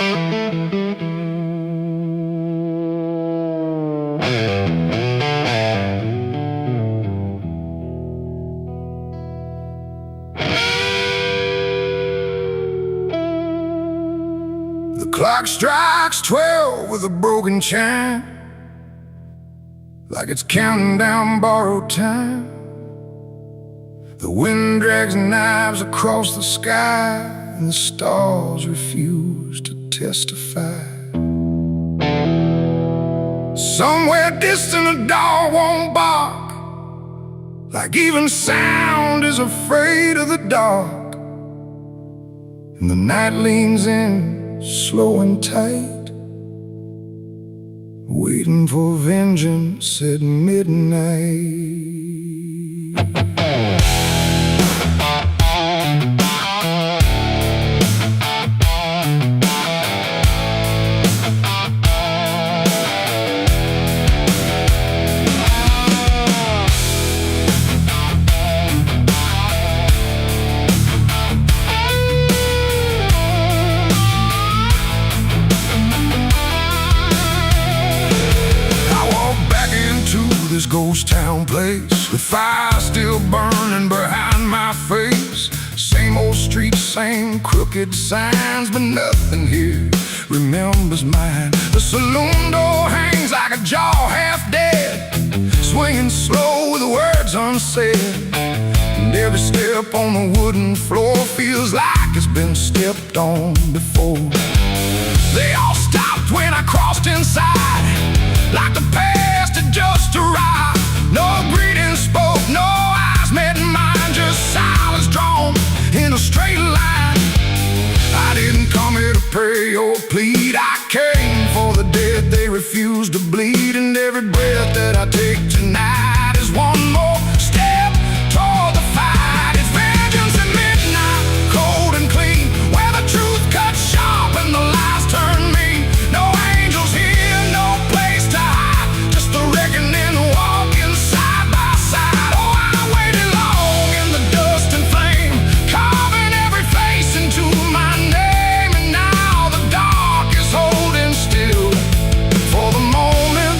The clock strikes 12 with a broken chime, like it's counting down borrowed time. The wind drags knives across the sky, and the stars refuse to testify. Somewhere distant a dog won't bark, like even sound is afraid of the dark. And the night leans in, slow and tight, waiting for vengeance at midnight. This ghost town place, with fire still burning behind my face. Same old streets, same crooked signs, but nothing here remembers mine. The saloon door hangs like a jaw half dead, swinging slow with words unsaid. And every step on the wooden floor feels like it's been stepped on before. They all stopped when I crossed inside, like the past had just arrived. No greeting spoke, no eyes met mine, just silence drawn in a straight line. I didn't come here to pray or plead, I came for the dead they refuse to bleed. And every breath that I take tonight is one more step toward the fight. It's vengeance at midnight, cold and clean, where the truth cuts sharp and the lies turn mean. No angels here, no place to hide, just the reckoning walking side by side. Oh, I waited long in the dust and flame, carving every face into my name. And now the dark is holding still. For the moment,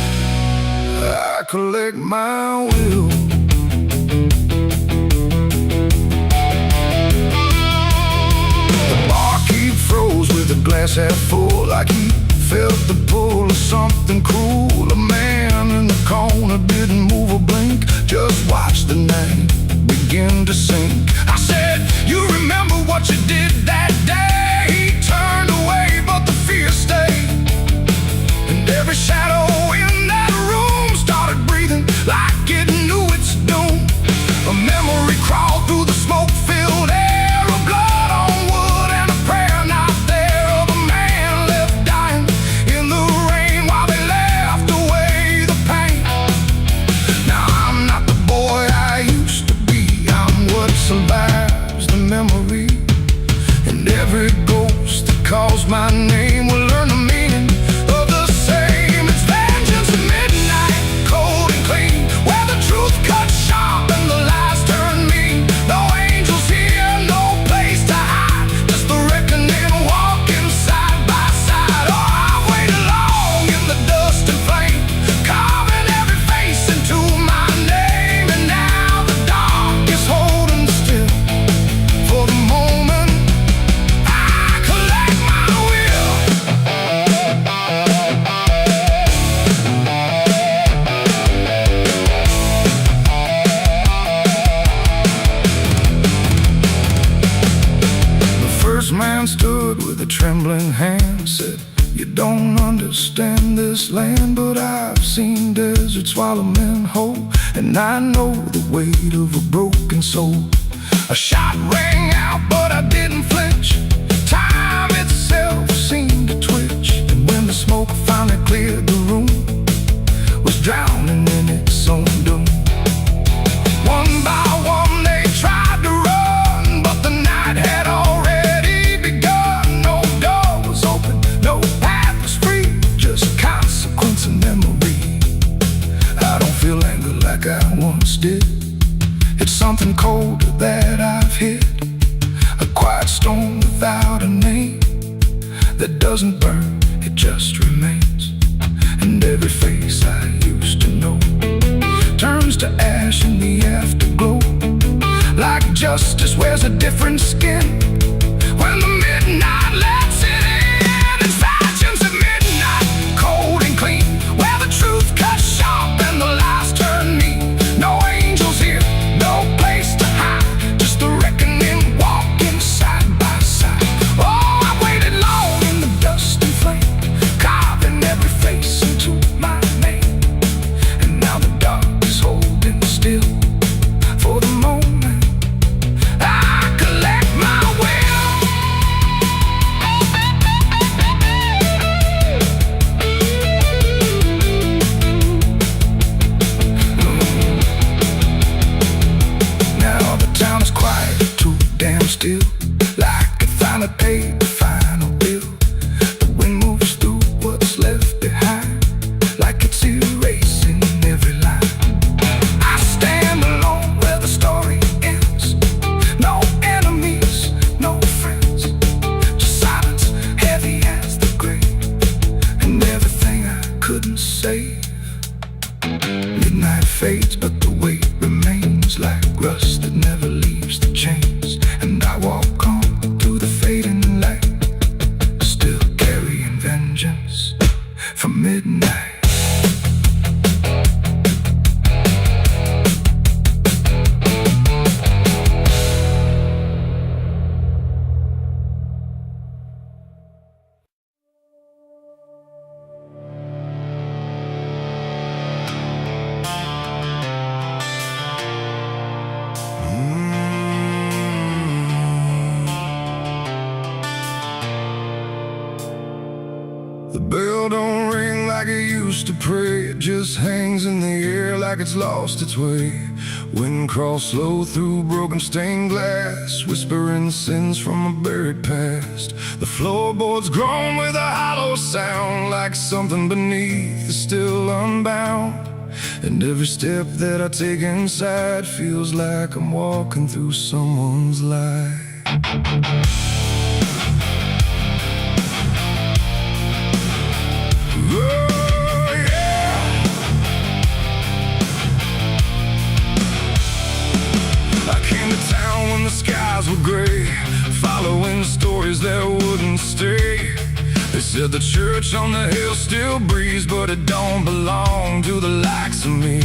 I collect my will. The barkeep froze with a glass half full, like he felt the pull of something cruel. A man in the corner didn't move a blink, just watched the night begin to sink. I said, you remember what you did that day? He turned away, but the fear stayed. And every shadow in that room started breathing like it knew its doom. A memory crawled through the smoke-filled air, of blood on wood and a prayer not there, of a man left dying in the rain while they left away the pain. Now I'm not the boy I used to be, I'm what survives the memory. And every ghost that calls my name will learn the meaning of the same. It's vengeance at midnight, cold and clean, where the truth cuts sharp and the lies turn mean. No angels here, no place to hide, just the reckoning walking side by side. Oh, I waited long in the dust and flame, carving every face into my name. And now the dark is holding still. For the moment, I collect my will. The first man stood with a trembling hand, said, you don't understand this land, but I've seen deserts swallow men whole, and I know the weight of a broken soul. A shot rang out, but I didn't flinch. Time itself seemed to twitch, and when the smoke finally cleared the room, was drowning in its own doom. One by one they tried to run, but the night had already begun. No door was open, no path was free, just consequence and memory. I don't feel anger like I once did, it's something colder that I've hit, a quiet storm without a name. that doesn't burn, it just remains. And every face I used to know turns to ash in the afterglow. Like justice wears a different skin when the midnight lets it in. It's factions at midnight, cold and clean, where the truth cuts sharp and the lies turn mean. No angels here, no place to hide, just the reckoning walking side by side. Oh, I waited long in the dust and flame, carving every face into my name. And now the dark is holding still for the moment I collect my will. Now the town is quiet, too damn still, like a finally paid the final bill. The wind moves through what's left behind, like it's erasing every line. I stand alone where the story ends. No enemies, no friends, just silence heavy as the grave, and everything I couldn't save. Midnight fades, but the weight remains like rust that never leaves the chains. And I walk on through the fading light, still carrying vengeance from midnight. The bell don't ring like it used to pray, it just hangs in the air like it's lost its way. Wind crawls slow through broken stained glass, whispering sins from a buried past. The floorboards groan with a hollow sound, like something beneath is still unbound. And every step that I take inside feels like I'm walking through someone's life. Oh, yeah. I came to town when the skies were gray, following stories that wouldn't stay. They said the church on the hill still breathes, but it don't belong to the likes of me.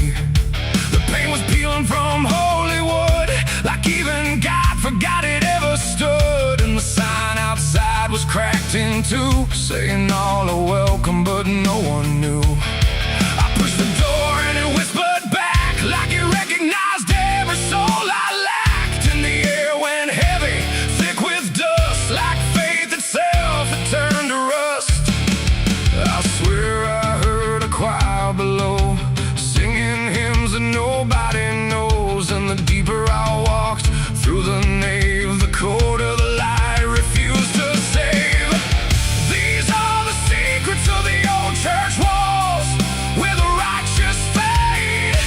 The paint was peeling from Hollywood, like even God forgot it ever stood. And the sign outside was cracked in two, saying all are welcome, but no one knew. I pushed the door and it whispered back, like it recognized every soul I lacked. And the air went heavy, thick with dust, like faith itself had turned to rust. I swear I heard a choir below, singing hymns that nobody knows. And the deeper I walked through the nave, the colder the light refused to save. These are the secrets of the old church walls, where the righteous fade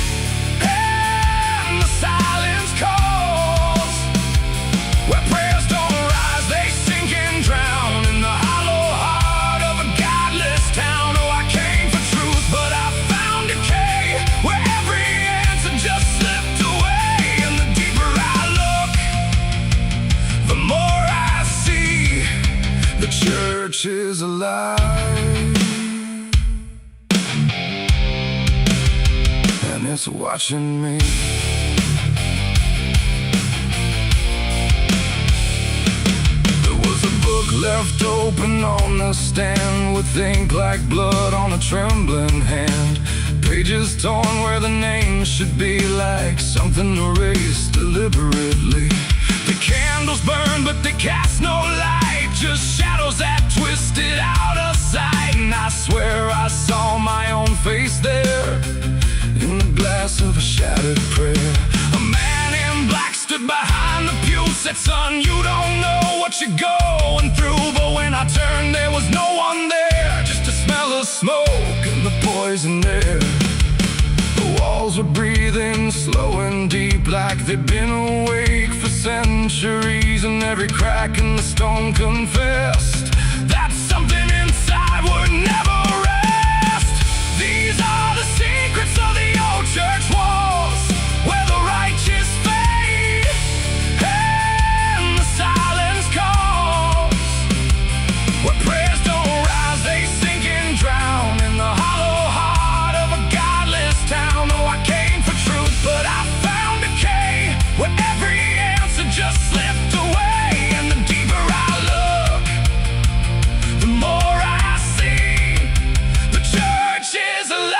and the silence calls, where prayers don't rise, they sink and drown in the hollow heart of a godless town. Oh, I came for truth, but I found decay, where every answer just slipped away. And the deeper I look, the more I see the church is alive, and it's watching me. There was a book left open on the stand, with ink like blood on a trembling hand. Pages torn where the name should be, like something erased deliberately. The candles burn, but they cast no light, just shadows that twisted out of sight. And I swear I saw my own face there, in the glass of a shattered prayer. A man in black stood behind the pew, said, son, you don't know what you're going through. But when I turned, there was no one there, just a smell of smoke and the poison air. The walls were breathing slow and deep, like they'd been awake for centuries. And every crack in the stone confessed that something inside would never rest. These are the secrets of the old church walls, where the righteous fade and the silence calls, where prayers don't rise, they sink and drown in the hollow heart of a godless town. Oh, I came for truth, but I found decay, where every answer just slipped away. And the deeper I look, the more I see the church is alive,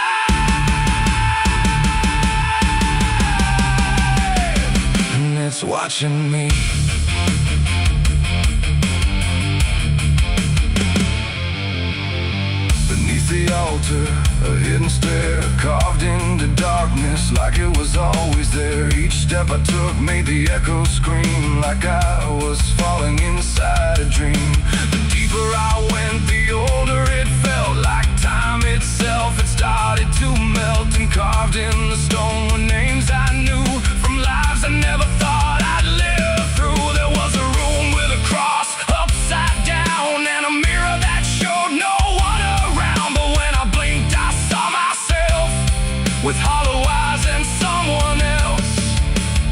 and it's watching me. Beneath the altar, a hidden stair carved into darkness like it was always there. Each step I took made the echoes scream like I was falling inside a dream. The deeper I went, the older it felt, like time itself had started to melt. And carved in the stone were names I knew from lives I never thought I'd live through. There was a room with a cross upside down and a mirror that showed no one around. But when I blinked, I saw myself with hollow eyes and someone else.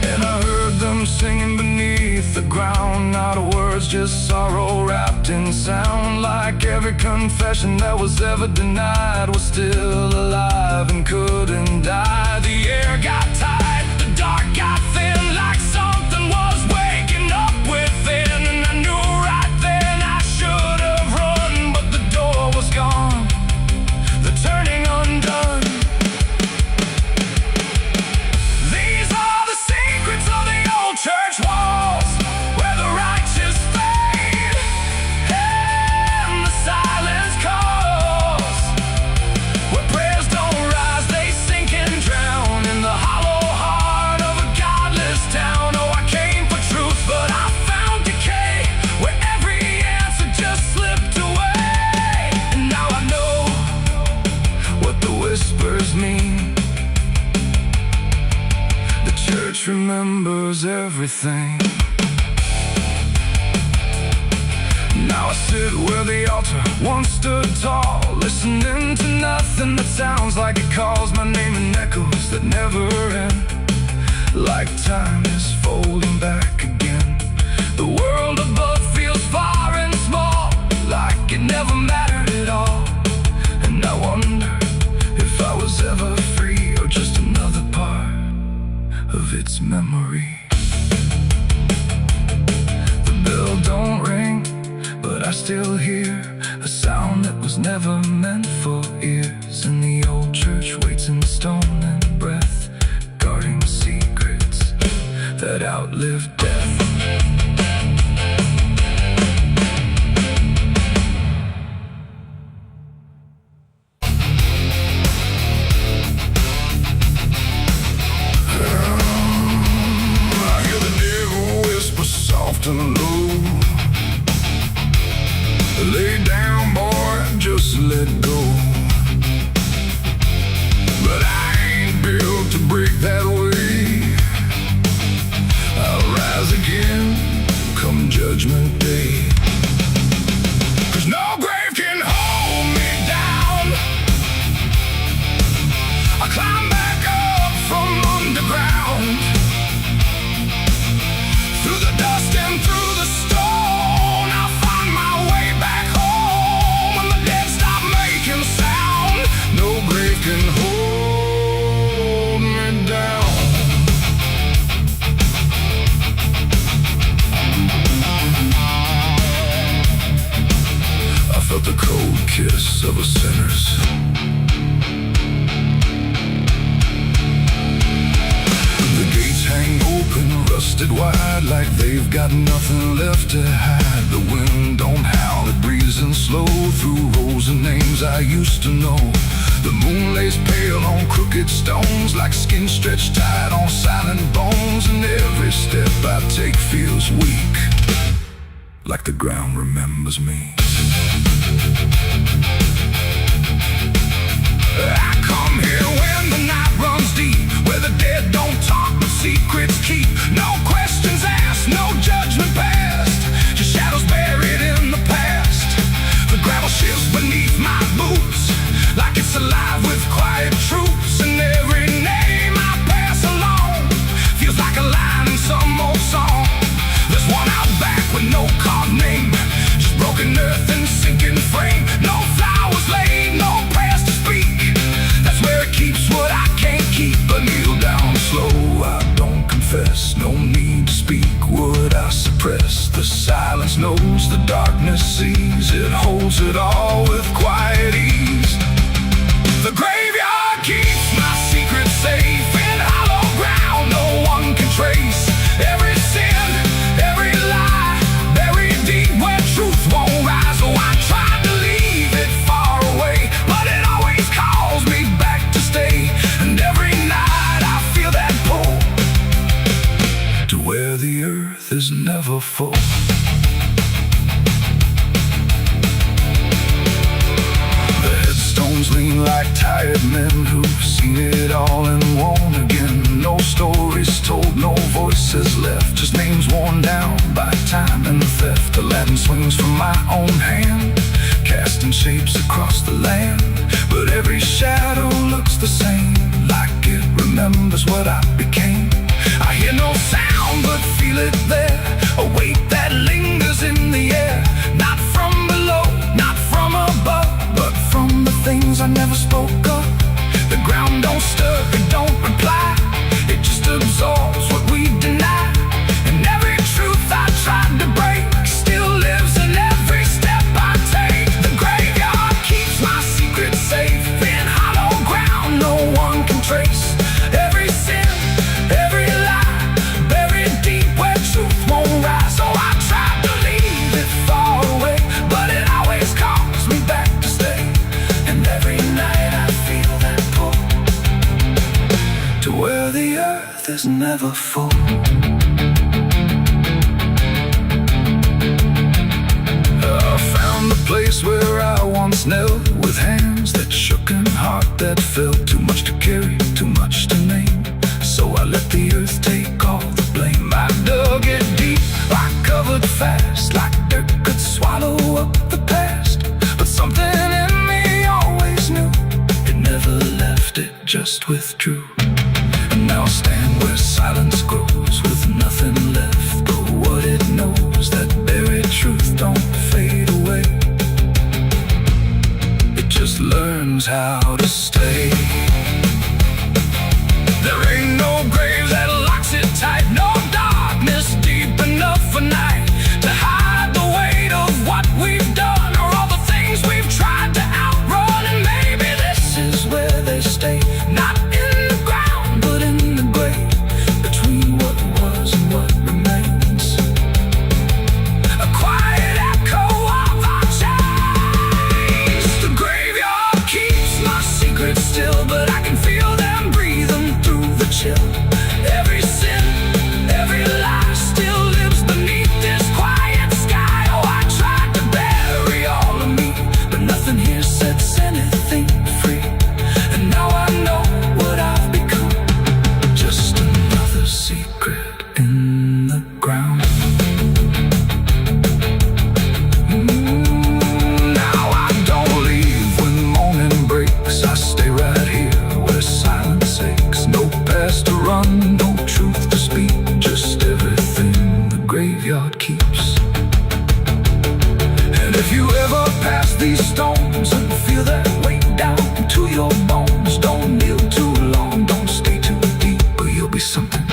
And I heard them singing beneath the ground, not words, just sorrow wrapped in sound. Like every confession that was ever denied was still alive and couldn't die. The air got tight, the dark got thin, like something was waking up within. And I knew right then I should have run, but the door was gone, the turning undone. These are the secrets of the old church walls, where the righteous fade and the silence calls, where prayers don't rise, they sink and drown in the hollow heart of a godless town. Oh, I came for truth, but I found decay, where every answer just slipped away. And now I know what the whispers mean. The church remembers everything. Now I sit where the altar once stood tall, listening to nothing that sounds like it calls my name in echoes that never end. Like time is folding back again. The world above feels far and small, like it never mattered at all. And I wonder if I was ever free, or just another part of its memory. The bell don't ring, but I still hear a sound that was never meant for ears. And the old church waits in stone and breath, guarding secrets that outlive death. I hear the devil whisper soft and low, lay down, boy, just let go. But I ain't built to break that way. I'll rise again come Judgment Day. 'Cause no grave can hold me down. I climb back up from underground, through the dust and through the stone. I'll find my way back home when the dead stop making sound. No grave can hold me down. I felt the cold kiss of a sinner's. The gates hang open, rusted wide, like they've got nothing left to hide. The wind don't howl, it breathes in slow through rows of names I used to know. The moon lays pale on crooked stones, like skin stretched tight on silent bones. And every step I take feels weak, like the ground remembers me. I come here when the night runs deep, where the dead don't talk but secrets keep. No questions asked, no judgment passed, just shadows buried in the past. frame, no flowers laid, no prayers to speak. That's where it keeps what I can't keep. I kneel down slow, I don't confess, no need to speak what I suppress. The silence knows, the darkness sees, it holds it all with quiet ease. The graveyard keeps my secret safe in hollow ground no one can trace. Every sin, every lie, buried deep where truth won't rise. Oh, I tried to leave it far away, but it always calls me back to stay. And every night I feel that pull to where the earth is never full. Lean like tired men who've seen it all and won't again. No stories told, no voices left, just names worn down by time and theft. The Latin swings from my own hand, casting shapes across the land. But every shadow looks the same, like it remembers what I became. I hear no sound but feel it there, a weight that lingers in the air. Not from below, not from above, but from the things I never spoke of. The ground don't stir, it don't reply, it just absorbs what we deny. And every truth I tried to break still lives in every step I take. The graveyard keeps my secret safe in hollow ground no one can trace. Every sin, every lie, buried deep where truth won't rise. So I tried to leave it far away, but it always calls me back to stay. And every night I feel that pull to where the earth is never full. I found the place where I once knelt, with hands that shook and heart that felt. Too much to carry, too much to name, so I let the earth take all the blame. I dug it deep, I covered fast, like dirt could swallow up the past. But something in me always knew, it never left, it just withdrew. And now I stand where silence grows, with nothing left but what it knows. That buried truth don't fade away, it just learns how to stay. There ain't no grave that locks it tight, no darkness deep enough for night to hide the weight of what we've done, or all the things we've tried to outrun. And maybe this is where they stay, not in the ground but in the grave, between what was and what remains. A quiet echo of our chains. The graveyard keeps my secrets still, but I can feel them breathing through the chill. Every sin, every lie still lives beneath this quiet sky. Oh, I tried to bury all of me, but nothing here sets anything free. And now I know what I've become, just another secret in the ground. Now I don't leave when morning breaks, I stay right here where silence aches. No past to run, no truth to speak, just everything the graveyard keeps. And if you ever pass these stones and feel that weight down to your bones, don't kneel too long, don't stay too deep, or you'll be something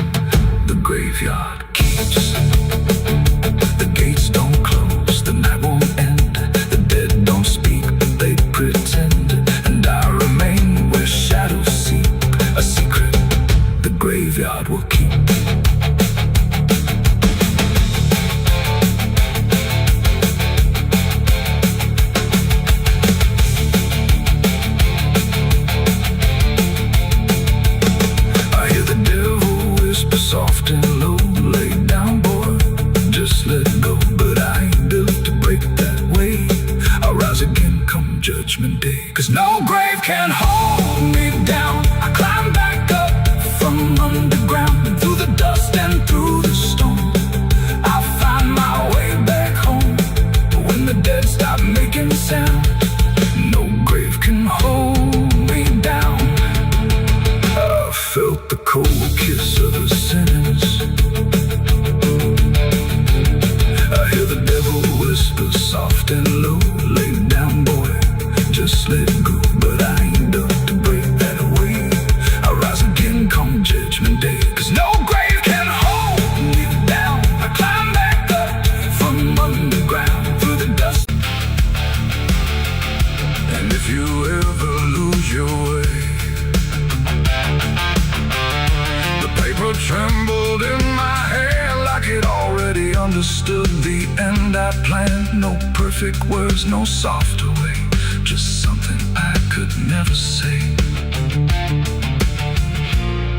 the graveyard keeps. The gates don't close, the night won't end, the dead don't speak but they pretend. And I remain where shadows seep, a secret the graveyard will keep. I hear the devil whisper soft and low, lay down boy, just let go. But I ain't built to break that way, I'll rise again come judgment day. 'Cause no grave can hold me down, I climb back up from underground, and through the dust and through the storm, I'll find my way back home. But when the dead stop making sound, no grave can hold me down. I felt the cold kiss of the sinners, I hear the devil whisper soft and low, lay down underground through the dust. And if you ever lose your way, the paper trembled in my hand like it already understood the end I planned. No perfect words, no softer way, just something I could never say.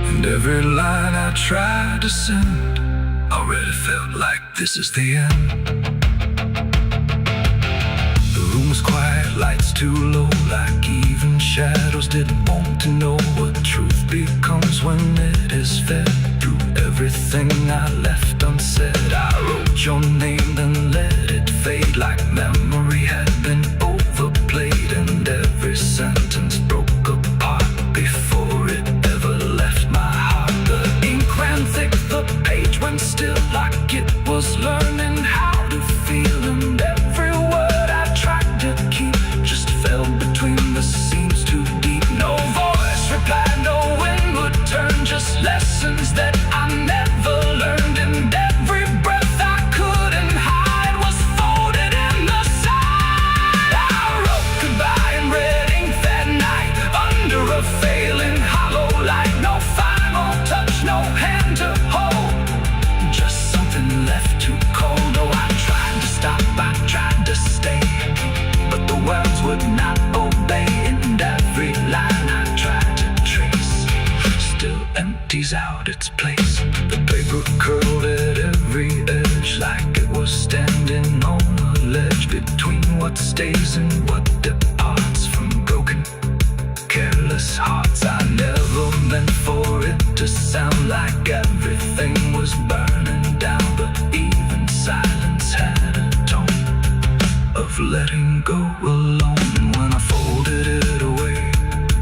And every line I tried to send already felt like this is the end. The room was quiet, lights too low, like even shadows didn't want to know what truth becomes when it is fed. Through everything I left unsaid, I wrote your name, then let it fade like memory had been overplayed. And every sentence broke apart before it ever left my heart. The ink ran thick, the page went still, like it was learning how to feel. And every word I tried to keep just fell between the seams too deep. No voice replied, no wind would turn, just lessons that I never learned. And every breath I couldn't hide was folded in the side. I wrote goodbye in red ink that night, under a failing hollow light. No final touch, no hand to hold, just something left too cold. Oh, I tried to stop, I tried to stay, but the words would not obey. And every line I tried to trace still empties out its place. The paper curled at every edge like it was standing on a ledge between what stays and what departs from broken, careless hearts. I never meant for it to sound like everything was burning down, but even silence had a tone of letting go alone. When I folded it away,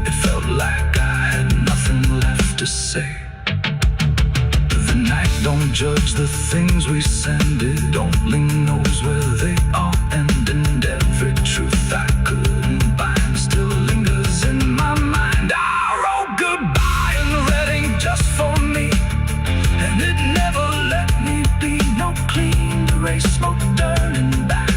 it felt like I had nothing left to say. The night don't judge the things we send, it only knows where they all end. And every truth I couldn't bind still lingers in my mind. I wrote goodbye in red ink just for me, and it never let me be. No clean erase, smoke turning back,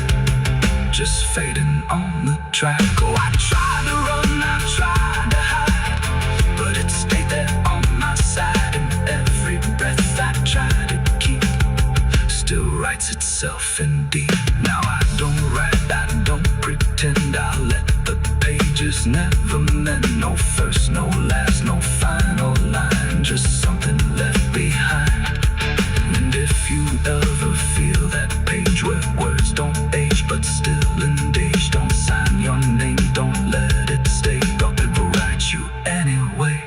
just fading on the track. Oh, I tried to run, I tried to hide, but it stayed there on my side. And every breath I tried to keep still writes itself indeed. Now I don't write, I don't pretend, I let the pages never mend. No first, no last, no final line, just something left behind. And if you ever feel that page where words don't age but still engage, don't sign your name, don't let it stay, God will write you anyway.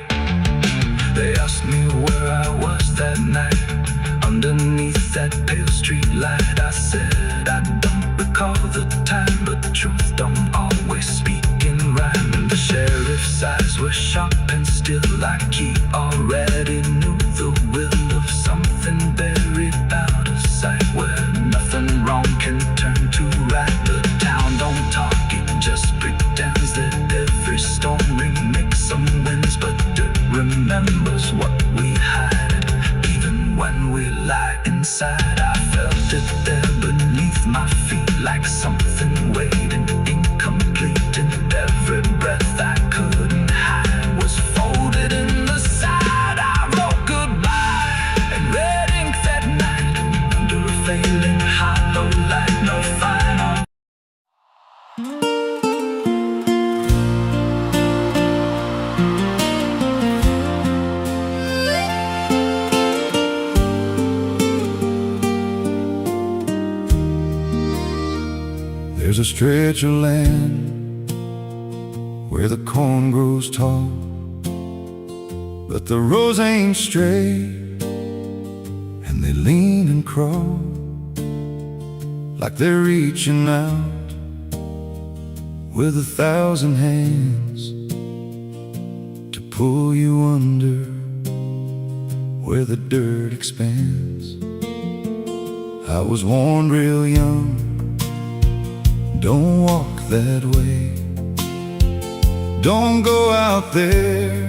They asked me where I was that night, underneath that pale street light. I said I don't recall the time, but the truth don't always speak in rhyme. And the sheriff's eyes were sharp and still, like he already knew the will of something buried out of sight, where nothing wrong can turn to right. The town don't talk, it just pretends that every storm remakes some winds, but it remembers what we hide. Even when we lie inside, I felt it there beneath my feet, like something waiting incomplete. And every breath I couldn't hide was folded in the side. I wrote goodbye in red ink that night, under a failing hollow light. No final. There's a stretch of land where the corn grows tall, but the rows ain't straight, and they lean and crawl like they're reaching out. with 1,000 hands to pull you under where the dirt expands. I was warned real young, don't walk that way, don't go out there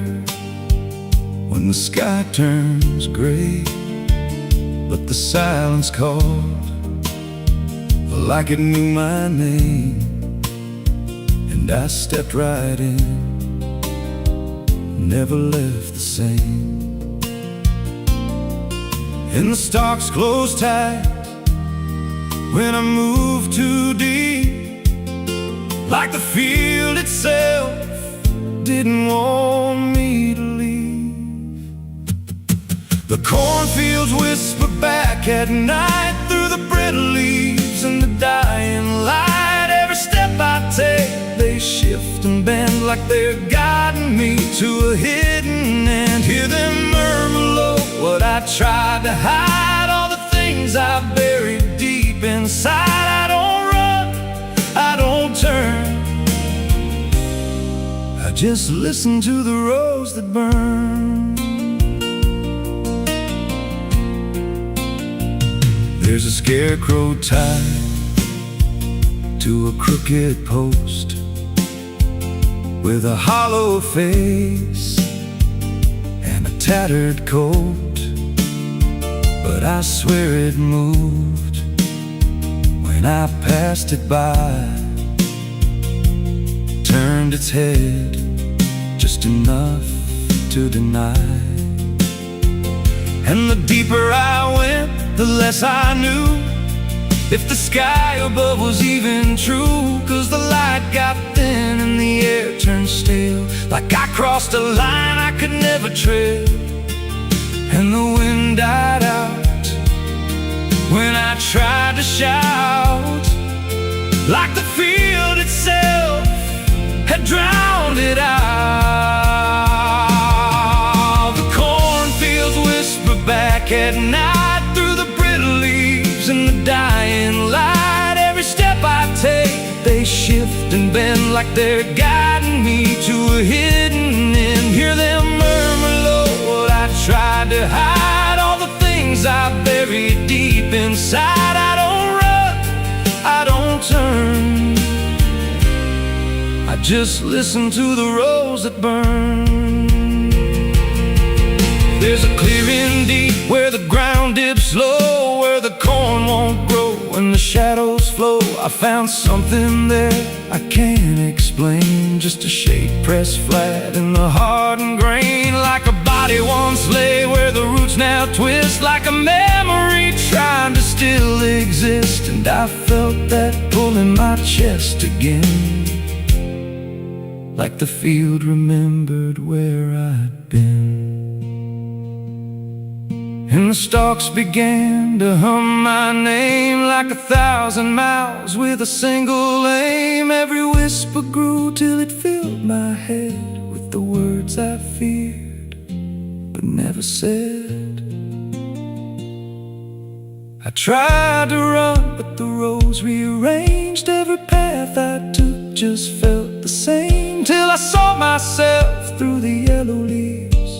when the sky turns gray. But the silence called, like it knew my name, and I stepped right in, never left the same. And the stalks closed tight when I moved too deep, like the field itself didn't want me to leave. The cornfields whisper back at night through the brittle leaves and the dying light. Every step I take, they shift and bend like they're guiding me to a hidden end. Hear them murmur low what I tried to hide, all the things I buried deep inside. I don't run, I don't turn, I just listen to the rose that burn. There's a scarecrow tied to a crooked post with a hollow face and a tattered coat, but I swear it moved when I passed it by. Turned its head just enough to deny, and the deeper I went, the less I knew if the sky above was even true. 'Cause the light got thin and the air turned stale, like I crossed a line I could never tread. And the wind died out when I tried to shout, like the field itself had drowned it out. The cornfields whisper back at night through the brittle leaves and the dying light. Every step I take, they shift and bend like they're guiding me to a hidden end. Hear them murmur low what I tried to hide, all the things I buried deep inside. I don't run, I don't turn, I just listen to the rose that burn. There's a clearing deep where the ground dips low, where the corn won't grow and the shadows flow. I found something there I can't explain, just a shape pressed flat in the hardened grain, like a body once lay where the roots now twist, like a memory trying to still exist. And I felt that pull in my chest again, like the field remembered where I'd been. And the stalks began to hum my name like 1,000 mouths with a single aim. Every whisper grew till it filled my head with the words I feared but never said. I tried to run, but the rose rearranged. Every path I took just felt the same, till I saw myself through the yellow leaves,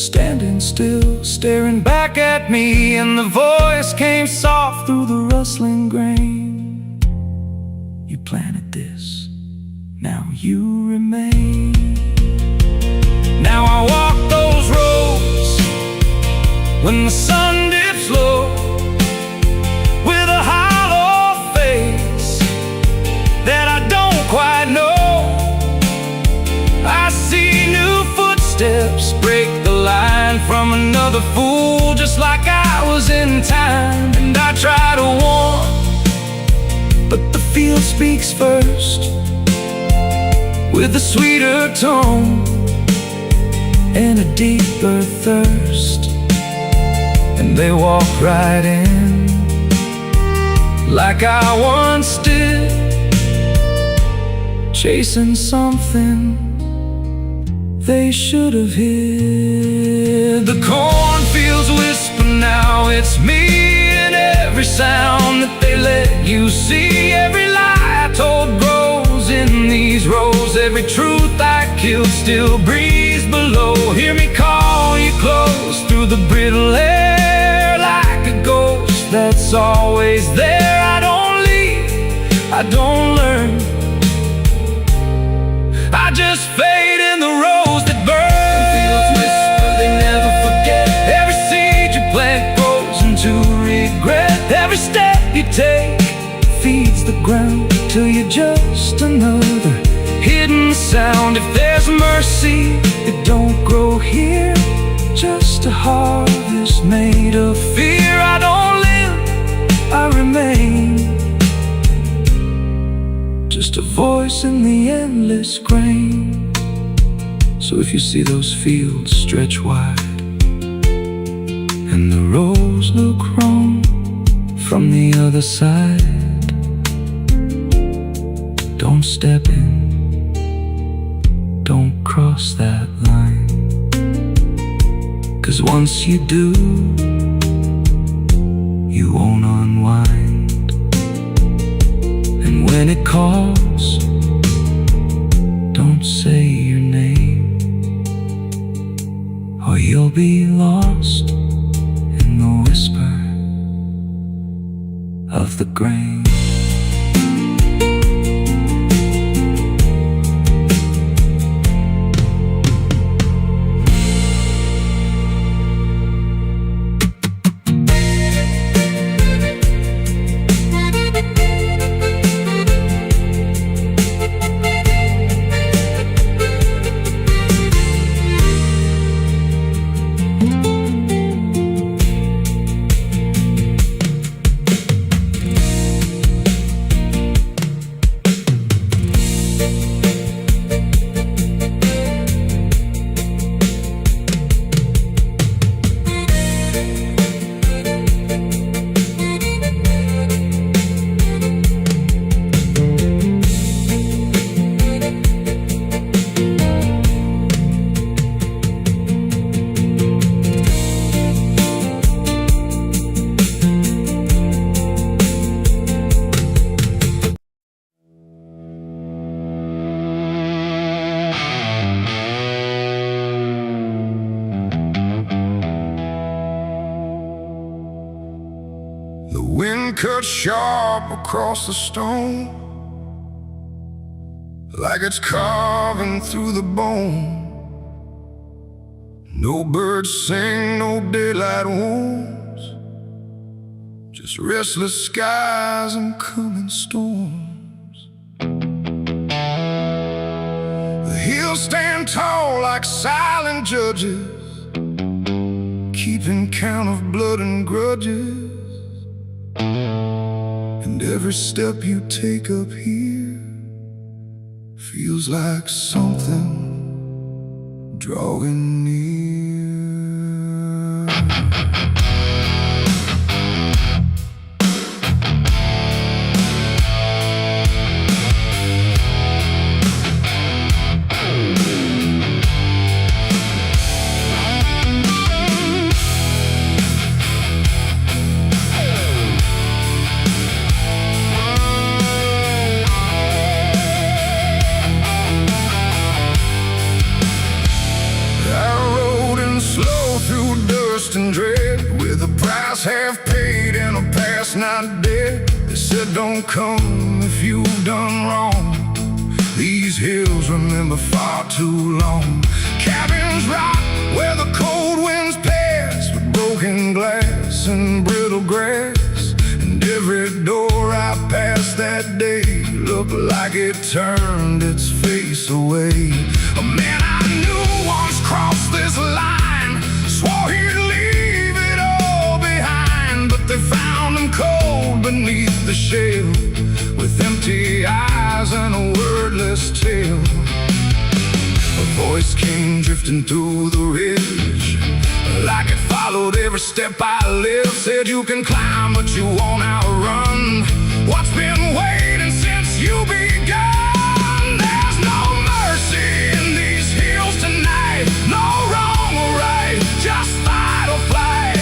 standing still, staring back at me. And the voice came soft through the rustling grain: you planted this, now you remain. Now I walk those roads when the sun dips low, with a hollow face that I don't quite know. I see new footsteps break the line from another fool, just like I was in time. And I try to warn, but the field speaks first, with a sweeter tone and a deeper thirst. And they walk right in, like I once did, chasing something they should have hid. The cornfields whisper now, it's me, and every sound that they let you see. Every lie I told grows in these rows, every truth I killed still breathes below. Hear me call you close through the brittle air, like a ghost that's always there. I don't leave, I don't learn, I just fade in the rose that burns. Fields whisper, they never forget. Every seed you plant grows into regret. Every step you take feeds the ground till you're just another hidden sound. If there's mercy, it don't grow here, just a harvest made of fear. I don't live, I remain, just a voice in the endless grain. So if you see those fields stretch wide and the rows look wrong from the other side, don't step in, don't cross that line, 'cause once you do, you won't unwind. And when it calls, don't say your name, or you'll be lost in the whisper of the grain. The wind cuts sharp across the stone, like it's carving through the bone. No birds sing, no daylight wounds, just restless skies and coming storms. The hills stand tall like silent judges, keeping count of blood and grudges. And every step you take up here feels like something drawing near. And dread, with a price half paid and a past not dead. They said don't come if you've done wrong. These hills remember far too long. Cabins rock where the cold winds pass, with broken glass and brittle grass. And every door I passed that day looked like it turned its face away. A man I knew once crossed this line, swore he'd leave it all behind, but they found him cold beneath the shell, with empty eyes and a wordless tale. A voice came drifting through the ridge, like it followed every step I lived. Said you can climb but you won't outrun what's been waiting since you begun. There's no mercy in these hills tonight, no wrong or right, just fight or flight.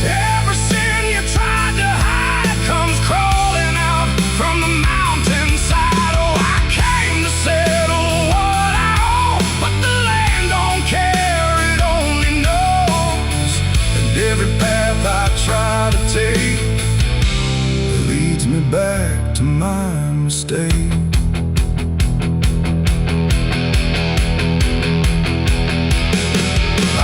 Every sin you tried to hide comes crawling out from the mountainside. Oh, I came to settle what I owe, but the land don't care, it only knows. And every path I try to take leads me back to my mistake.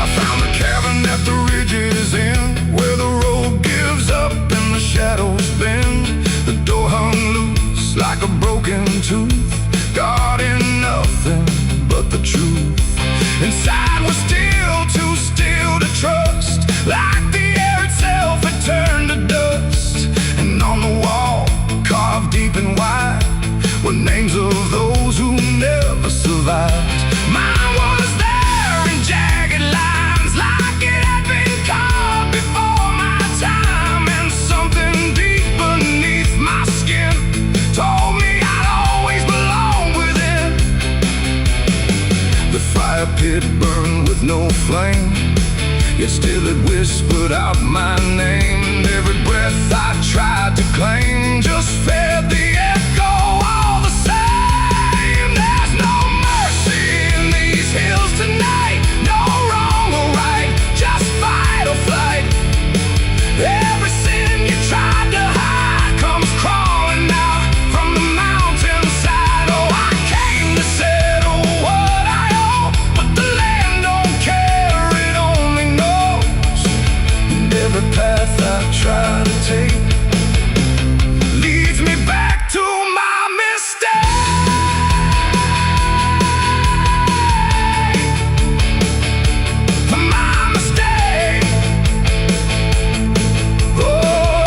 I found a cabin at the ridge's end, where the road gives up and the shadows bend. The door hung loose a broken tooth, guarding nothing but the truth. Inside was still too still to trust, like the air itself had turned to dust. And on the wall, carved deep and wide, were names of those who never survived. Mine was there in jagged lines, like it had been carved before my time. And something deep beneath my skin told me I'd always belong within. The fire pit burned with no flame, yet still it whispered out my name. And every breath I tried to claim just fed the echo all the same. There's no mercy in these hills tonight, no wrong or right, just fight or flight. Every sin you tried to hide comes crawling out from the mountainside. Oh, I came to settle what I owe, but the land don't care, it only knows. And every path I try to take leads me back to my mistake. My mistake. Oh,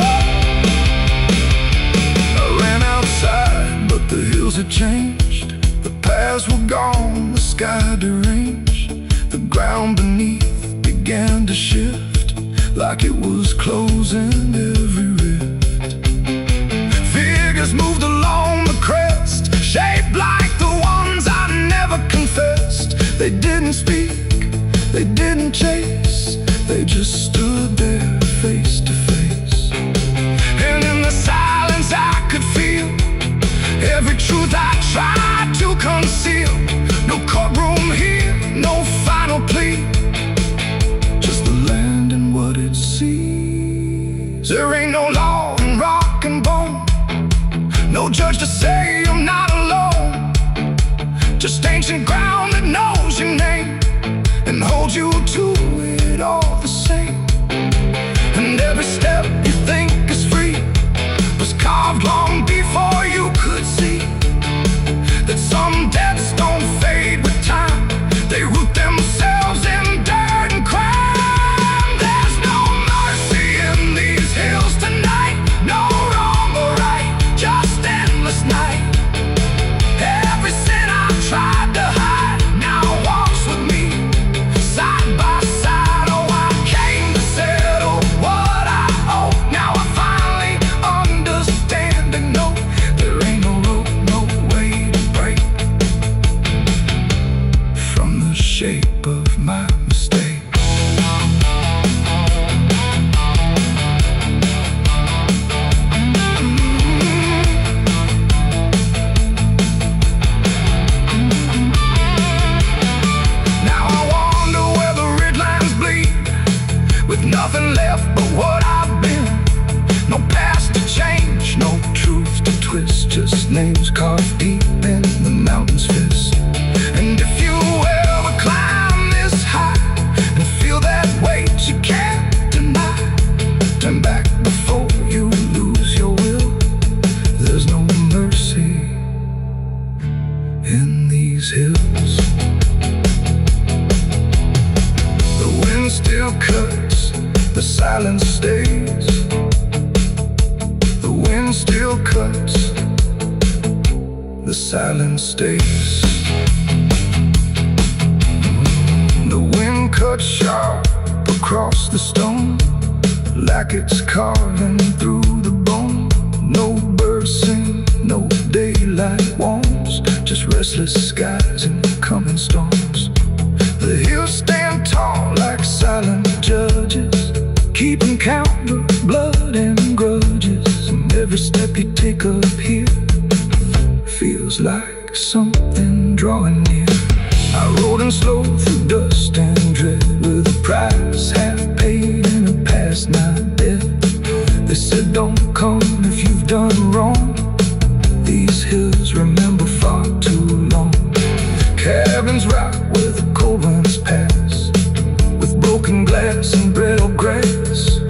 I ran outside, but the hills had changed. The paths were gone, the sky deranged. The ground beneath began to shift, like it was closing every rift. Figures moved along the crest, shaped like the ones I never confessed. They didn't speak, they didn't chase, they just stood there face to face. And in the silence I could feel every truth I tried to conceal. No courtroom here, no final plea, just the land and what it sees. There ain't no law in rock and bone, no judge to say I'm not alone. Just ancient ground that knows your name and holds you to it all the same. And every step you think is free was carved long before you could see that some debts don't fade with time, they root themselves in dirt and crime. There's no mercy in these hills tonight, no wrong or right, just endless night. Every sin I tried to hide now walks with me, side by side. Oh, I came to settle what I owe. Now I finally understand and know there ain't no rope, no way to break from the shape of my mistake. Now I wonder where the red lines bleed, with nothing left but what I've been. No past to change, no truth to twist, just names carved deep in the mountain's fist. And if you ever climb this high and feel that weight you can't deny, turn back before you lose your will. There's no mercy in these hills. The wind still cuts, the silence stays. The wind still cuts, the silence stays. The wind cuts sharp across the stone, like it's carving through the bone. No birds sing, no daylight warms, just restless skies and coming storms. The hills stand tall like silent judges, keeping count of blood and grudges. And every step you take up here feels like something drawing near. I rode in slow through dust and dread, with a price half paid and a past not dead. They said don't come if you've done wrong, these hills remember far too long. Cabins rock where the cold winds pass, with broken glass and brittle grass.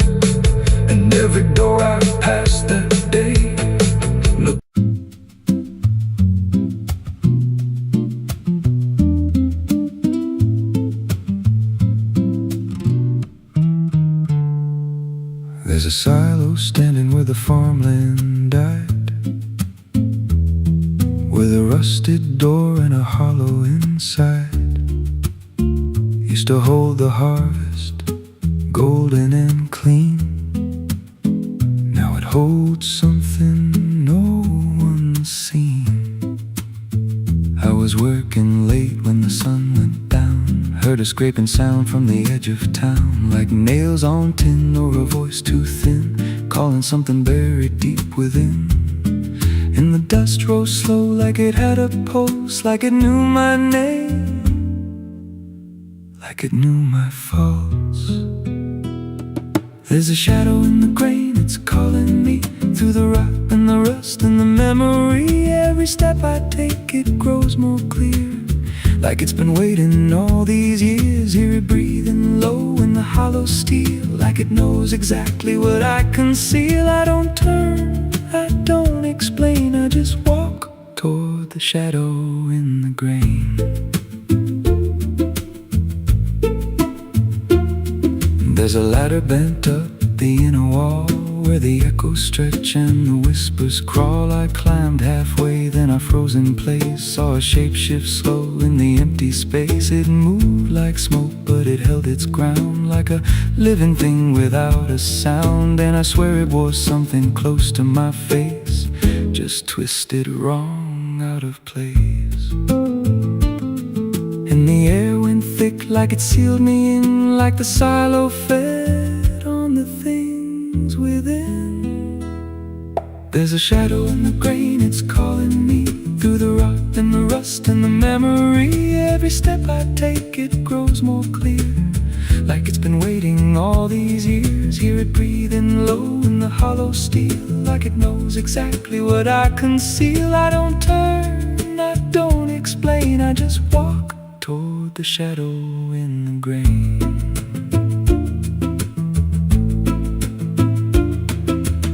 And every door I've passed that day look There's a silo standing where the farmland died, with a rusted door and a hollow inside. Used to hold the harvest, golden and clean. Now it holds something no one's seen. I was working late when the sun went down, heard a scraping sound from the edge of town, like nails on tin or a voice too thin, calling something buried deep within. And the dust rose slow like it had a pulse, like it knew my name, like it knew my faults. There's a shadow in the grain, it's calling me through the rot and the rust and the memory. Every step I take, it grows more clear, like it's been waiting all these years. Hear it breathing low in the hollow steel, like it knows exactly what I conceal. I don't turn, I don't explain, I just walk toward the shadow in the grain. There's a ladder bent up the inner wall, where the echoes stretch and the whispers crawl. I climbed halfway, then I froze in place, saw a shape shift slow in the empty space. It moved like smoke, but it held its ground, like a living thing without a sound. And I swear it was something close to my face, just twisted wrong, out of place. And the air went thick, like it sealed me in, like the silo fed on the things within. There's a shadow in the grain, it's calling me through the rot and the rust and the memory. Every step I take, it grows more clear, like it's been waiting all these years. Hear it breathing low in the hollow steel, like it knows exactly what I conceal. I don't turn, I don't explain, I just walk toward the shadow in the grain.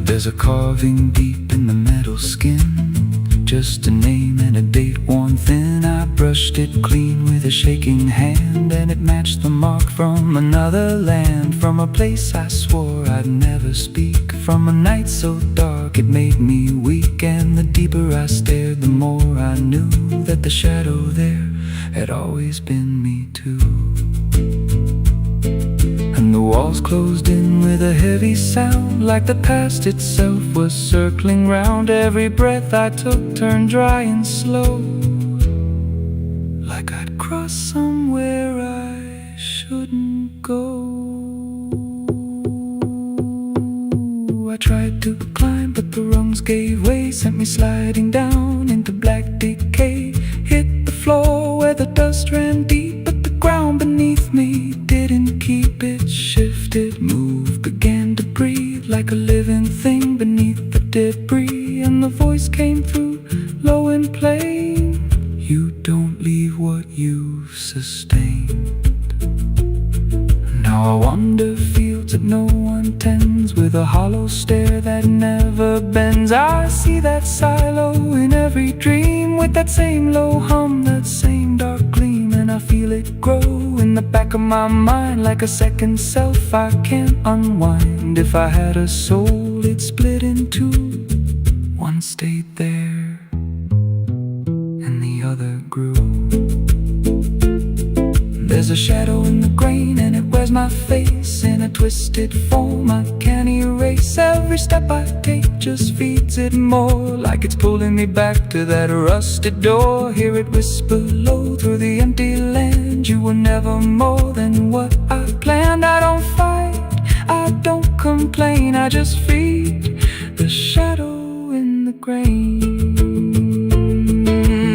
There's a carving deep in the metal skin, just a name and a date worn thin. I brushed it clean with a shaking hand, and it matched the mark from another land, from a place I swore I'd never speak, from a night so dark it made me weak. And the deeper I stared, the more I knew that the shadow there had always been me too. And the walls closed in with a heavy sound, like the past itself was circling round. Every breath I took turned dry and slow, like I'd crossed somewhere I shouldn't go. I tried to climb, but the rungs gave way, sent me sliding down into black decay. Hit the floor where the dust ran deep, but the ground beneath me didn't keep. It shifted, moved, began to breathe, like a living thing beneath the debris. And the voice came through, low and plain: you don't leave what you've sustained. Now I wander fields that no one tends, with a hollow stare that never bends. I see that silo in every dream, with that same low hum, that same dark gleam. And I feel it grow in the back of my mind, like a second self I can't unwind. If I had a soul, it'd split in two. One stayed there, and the other grew. There's a shadow in the grain, and it wears my face in a twisted form I can't erase. Every step I take just feeds it more, like it's pulling me back to that rusted door. Hear it whisper low through the empty land: you were never more than what I planned. I don't fight, I don't complain, I just feed the shadow in the grain.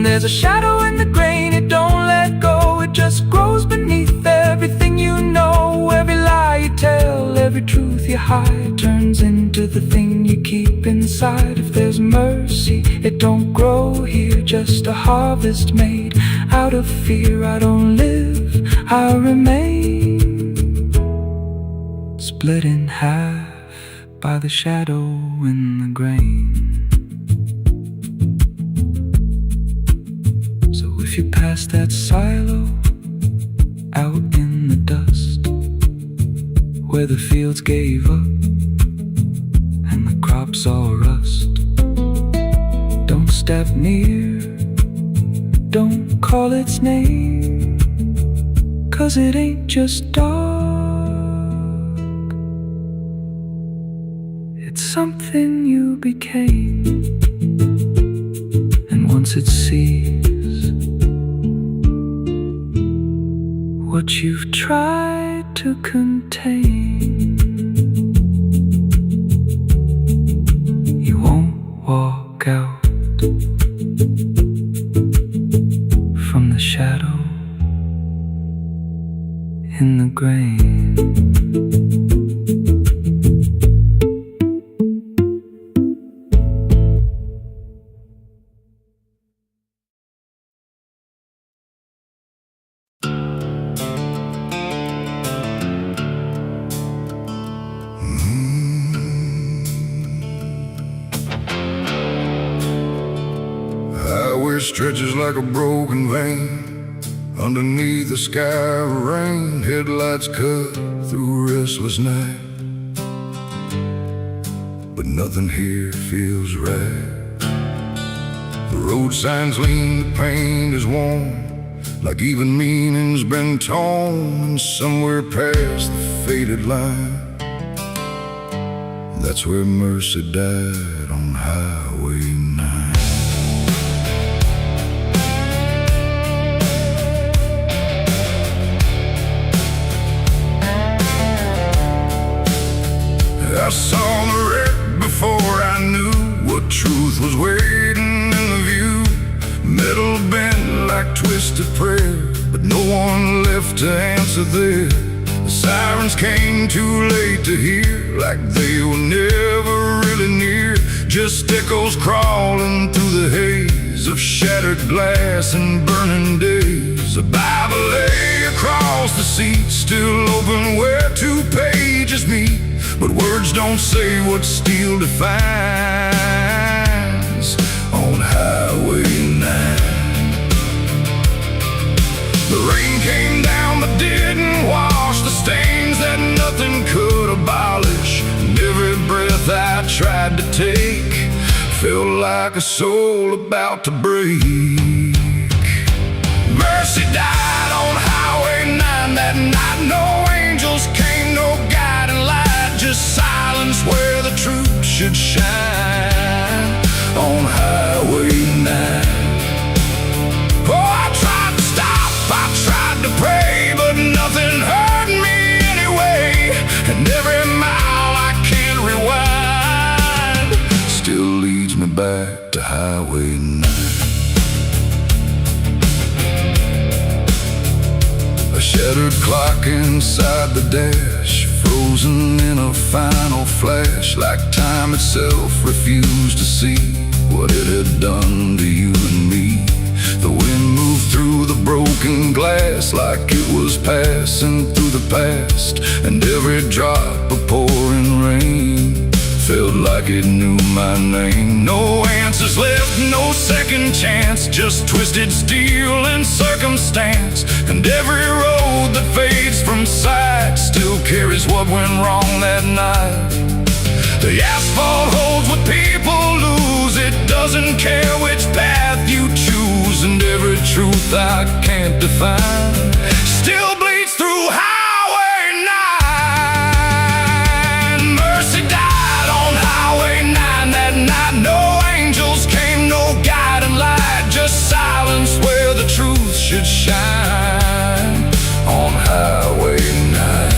There's a shadow in the grain, it don't let go, it just grows beneath everything you know. Every lie you tell, every truth you hide, turns into the thing you keep inside. If there's mercy, it don't grow here, just a harvest made out of fear. I don't live, I remain, split in half by the shadow in the grain. If you pass that silo out in the dust, where the fields gave up drops all rust. Don't step near, don't call its name, 'cause it ain't just dark, it's something you became. And once it sees what you've tried to contain, you won't walk out from the shadow in the grain. Stretches like a broken vein underneath the sky of rain. Headlights cut through a restless night, but nothing here feels right. The road signs lean, the paint is worn, like even meaning's been torn. And somewhere past the faded line, that's where mercy died on Highway 9. I saw the wreck before I knew what truth was waiting in the view. Metal bent like twisted prayer, but no one left to answer there. The sirens came too late to hear, like they were never really near. Just echoes crawling through the haze of shattered glass and burning days. A Bible lay across the seat, still open where two pages meet. But words don't say what steel defines on Highway 9. The rain came down but didn't wash the stains that nothing could abolish. And every breath I tried to take felt like a soul about to break. Mercy died on Highway 9 that night. No angels came, no guiding light, just silence where the truth should shine on Highway 9. Oh, I tried to stop, I tried to pray, but nothing hurt me anyway. And every mile I can't rewind still leads me back to Highway 9. A shattered clock inside the dash, frozen in a final flash, like time itself refused to see what it had done to you and me. The wind moved through the broken glass like it was passing through the past, and every drop of pouring rain felt like it knew my name. No answers left, no second chance, just twisted steel and circumstance. And every road that fades from sight still carries what went wrong that night. The asphalt holds what people lose, it doesn't care which path you choose. And every truth I can't define still bleeds through Highway 9. Mercy died on Highway 9 that night. No angels came, no guiding light, just silence where the truth should shine on Highway 9.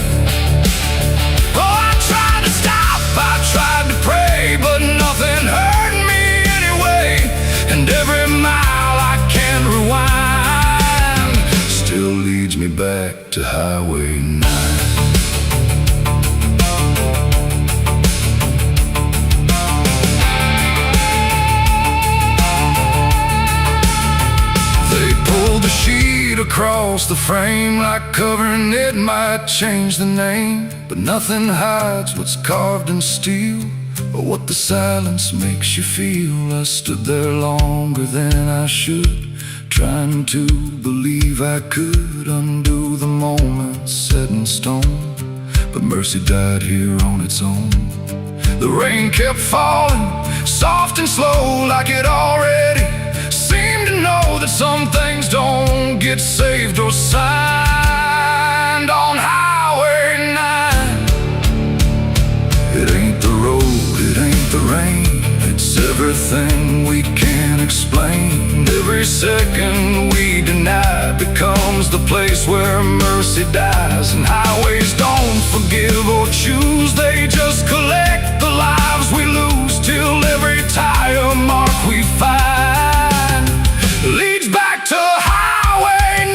Oh, I tried to stop, I tried to pray, but nothing hurt me anyway. And every mile I can't rewind still leads me back to Highway 9. They pulled the sheet across the frame, like covering it might change the name. But nothing hides what's carved in steel, or what the silence makes you feel. I stood there longer than I should, trying to believe I could undo the moment set in stone. But mercy died here on its own. The rain kept falling, soft and slow, like it already seemed to know that some things don't get saved or signed on Highway 9. It ain't the road, it ain't the rain, it's everything we can't explain. Every second we deny becomes the place where mercy dies. And highways don't forgive or choose, they just collect the lives we lose, till every tire mark we find leads back to Highway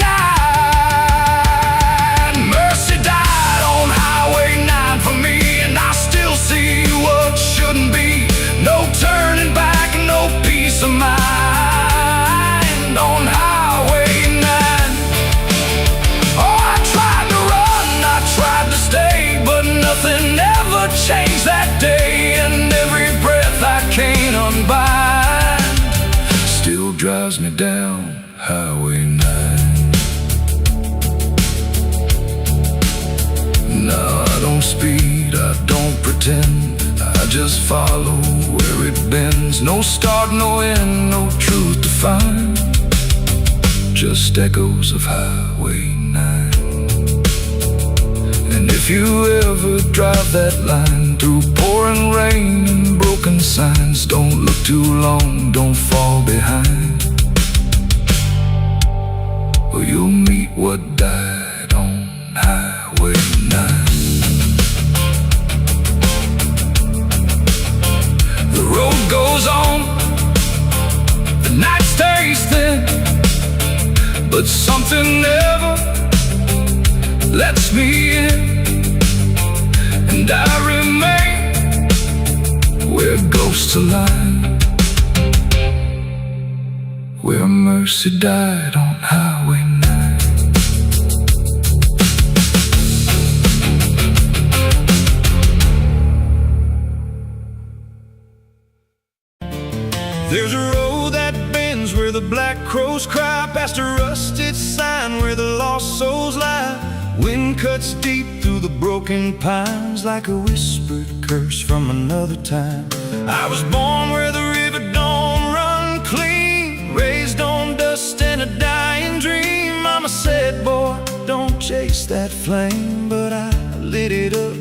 9. Mercy died on Highway 9 for me, and I still see what shouldn't be. No turning back, no peace of mind on Highway 9. Oh, I tried to run, I tried to stay, but nothing ever changed that day. And every breath I can't unbind still drives me down Highway 9. No, I don't speed, I don't pretend, I just follow where it bends. No start, no end, no truth to find, just echoes of Highway 9. And if you ever drive that line through pouring rain and broken signs, don't look too long, don't fall behind, or you'll meet what died on Highway 9. The road goes on, the night stays thin, but something never lets me in. And I remain where ghosts align, where mercy died on Highway 9. There's a road that bends where the black crows cry, past a rusted sign where the lost souls lie. Wind cuts deep through the broken pines, like a whispered curse from another time. I was born where the river don't run clean, raised on dust and a dying dream. Mama said, boy, don't chase that flame, but I lit it up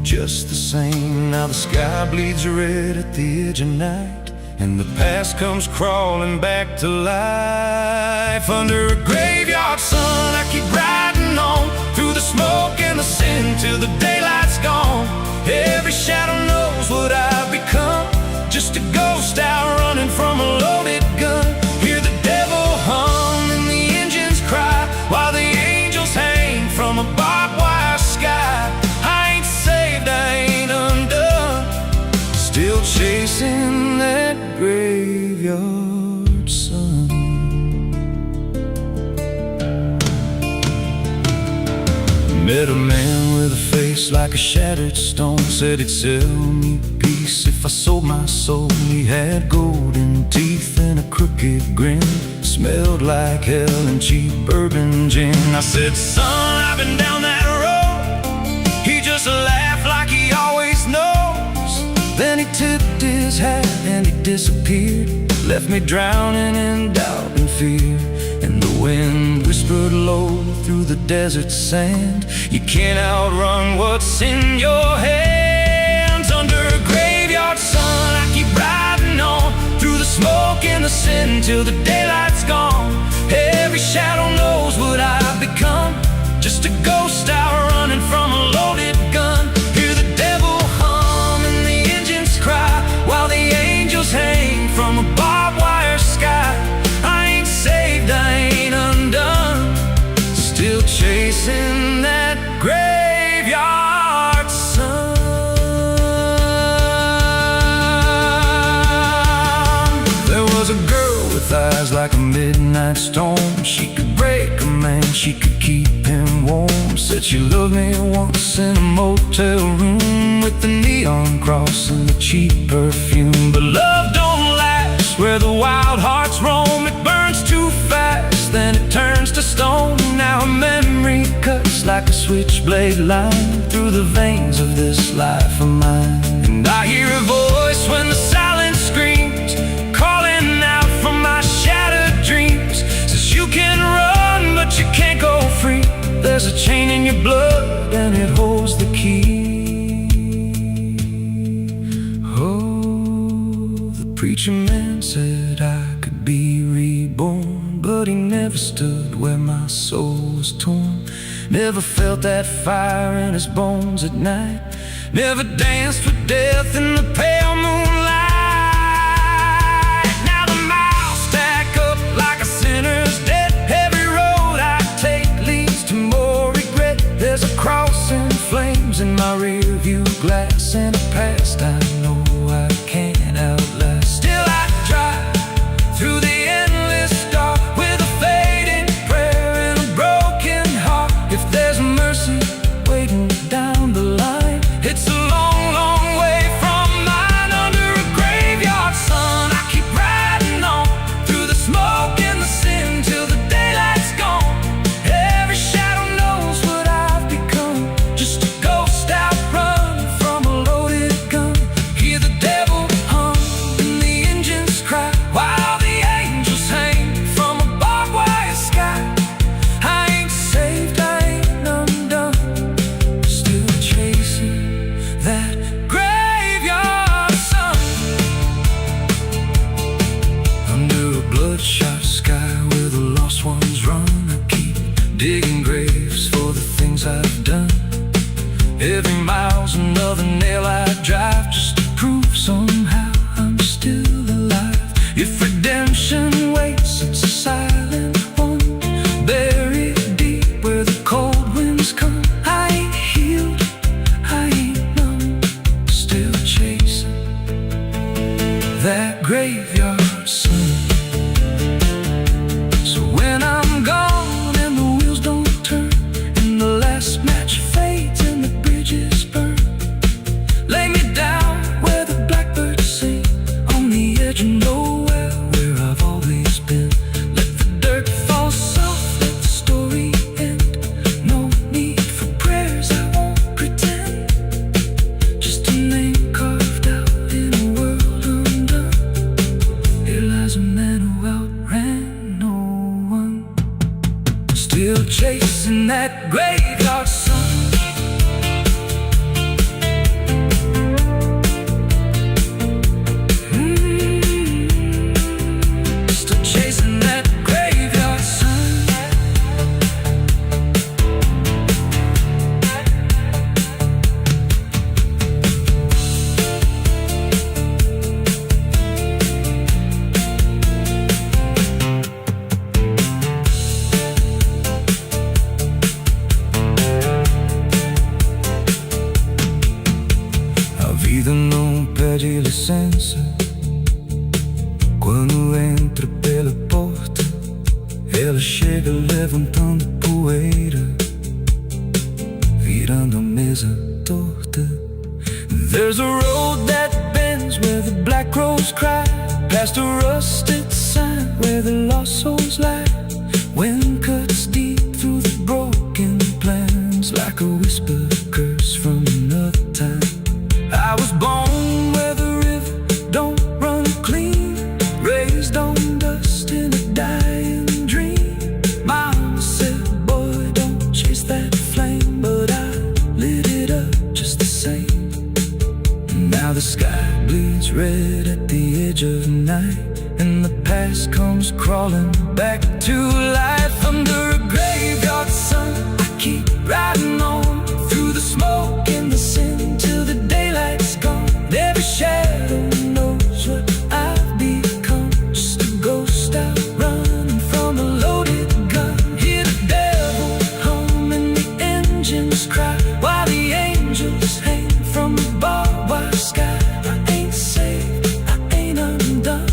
just the same. Now the sky bleeds red at the edge of night, and the past comes crawling back to life. Under a graveyard sun, I keep riding on, through the smoke and the sin, till the daylight's gone. Every shadow knows what I've become, just a ghost out running from a loaded gun. Hear the devil hum and the engines cry, while the angels hang from a barbed wire sky. I ain't saved, I ain't undone, still chasing that graveyard sun. Met a man with a face like a shattered stone, said he'd sell me peace if I sold my soul. He had golden teeth and a crooked grin, smelled like hell and cheap bourbon gin. I said, son, I've been down that road. He just laughed like he always knows. Then he tipped his hat and he disappeared, left me drowning in doubt and fear. And the wind whispered low through the desert sand, you can't outrun what's in your hands. Under a graveyard sun, I keep riding on, through the smoke and the sin, till the daylight's gone. Every shadow knows what I've become, just a ghost out running from a loaded gun. Hear the devil hum and the engines cry, while the angels hang from a barbed wire sky. I ain't saved, I ain't undone, still chasing that graveyard sun. There was a girl with eyes like a midnight storm, she could break a man, she could keep him warm. Said she loved me once in a motel room, with the neon cross and the cheap perfume. But love don't last where the wild hearts roam, it burns too fast, then it turns to stone. Now a memory cuts like a switchblade line through the veins of this life of mine. And I I hear a voice when the silence screams, calling out from my shattered dreams. Says you can run, but you can't go free. There's a chain in your blood and it holds the key. Oh, the preacher man said I could be reborn, but he never stood where my soul was torn. Never felt that fire in his bones at night. Never danced with death in the pale moonlight. Now the miles stack up like a sinner's debt. Every road I take leads to more regret. There's a cross in flames in my rear view glass, and a past I know I can't outlast. Still I drive through the endless dark with a fading prayer and a broken heart. If there's mercy waiting down the line, it's a long, long way from mine. Under a graveyard sun, I keep riding on through the smoke and the sin till the daylight's gone. Every shadow knows what I've become, just a ghost out running from a loaded gun. Hear the devil hum and the engines cry while the angels hang from a barbed wire sky. I ain't saved, I ain't undone, still chasing that graveyard sun. Under a bloodshot sky where the lost ones run, I keep digging graves for the things I've done. Every mile's another nail I drive, just to prove somehow I'm still alive. If redemption waits, it's a silent one, buried deep where the cold winds come. I ain't healed, I ain't numb, still chasing that graveyard sun. So when I'm gone and the wheels don't turn, and the last match fades and the bridges burn, lay me down where the blackbirds sing, on the edge of nowhere where I've always been. Let the dirt fall soft, let the story end. No need for prayers, I won't pretend. Just a name carved out in a world undone. Here lies a man who outran no one, still chasing that graveyard sun. Still chasing that graveyard sun. A vida não pede licença quando entra pela porta. Ela chega levantando poeira, virando a mesa torta. There's a road that bends where the black crows cry, past a rusted sign where the lost souls lie. Wind cuts deep through the broken plans like a whispered curse from another time. I was born where the river don't run clean, raised on dust in a dying dream. Mama said, boy, don't chase that flame, but I lit it up just the same. Now the sky bleeds red at the edge of night, and the past comes crawling back to life. Under a graveyard sun, I keep riding on through the smoke and the sin till the daylight's gone. Every shadow knows what I've become, just a ghost out running from a loaded gun. Hear the devil hum and the engines cry while the angels hang from the barbed wire sky. I ain't saved, I ain't undone,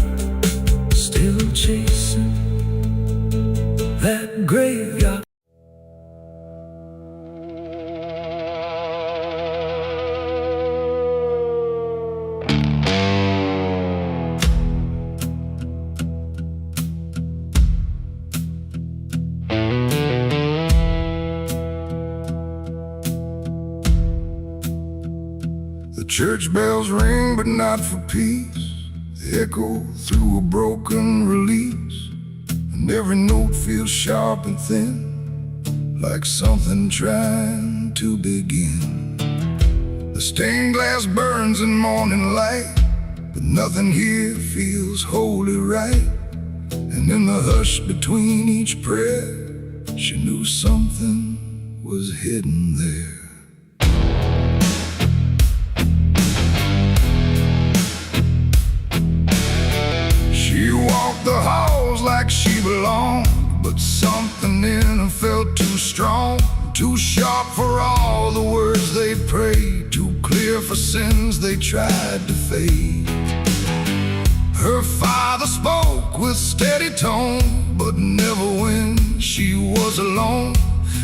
still chasing Church bells ring, but not for peace. They echo through a broken release, and every note feels sharp and thin, like something trying to begin. The stained glass burns in morning light, but nothing here feels wholly right. And in the hush between each prayer, she knew something was hidden there. She walked the halls like she belonged, but something in her felt too strong, too sharp for all the words they prayed, too clear for sins they tried to fade. Her father spoke with steady tone, but never when she was alone.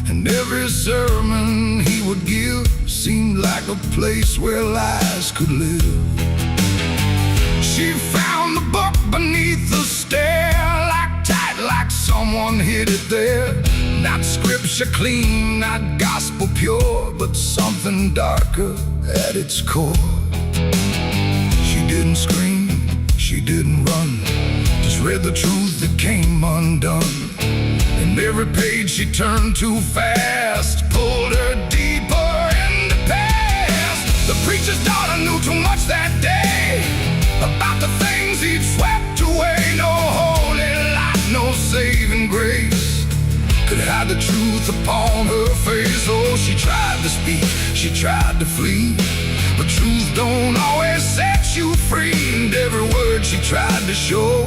And every sermon he would give seemed like a place where lies could live. She found the book beneath the stair, locked tight like someone hid it there. Not scripture clean, not gospel pure, but something darker at its core. She didn't scream, she didn't run, just read the truth that came undone. And every page she turned too fast pulled her deeper into past. The preacher's daughter knew too much that day about the things he'd swept away. No holy light, no saving grace could hide the truth upon her face. Oh, she tried to speak, she tried to flee, but truth don't always set you free. And every word she tried to show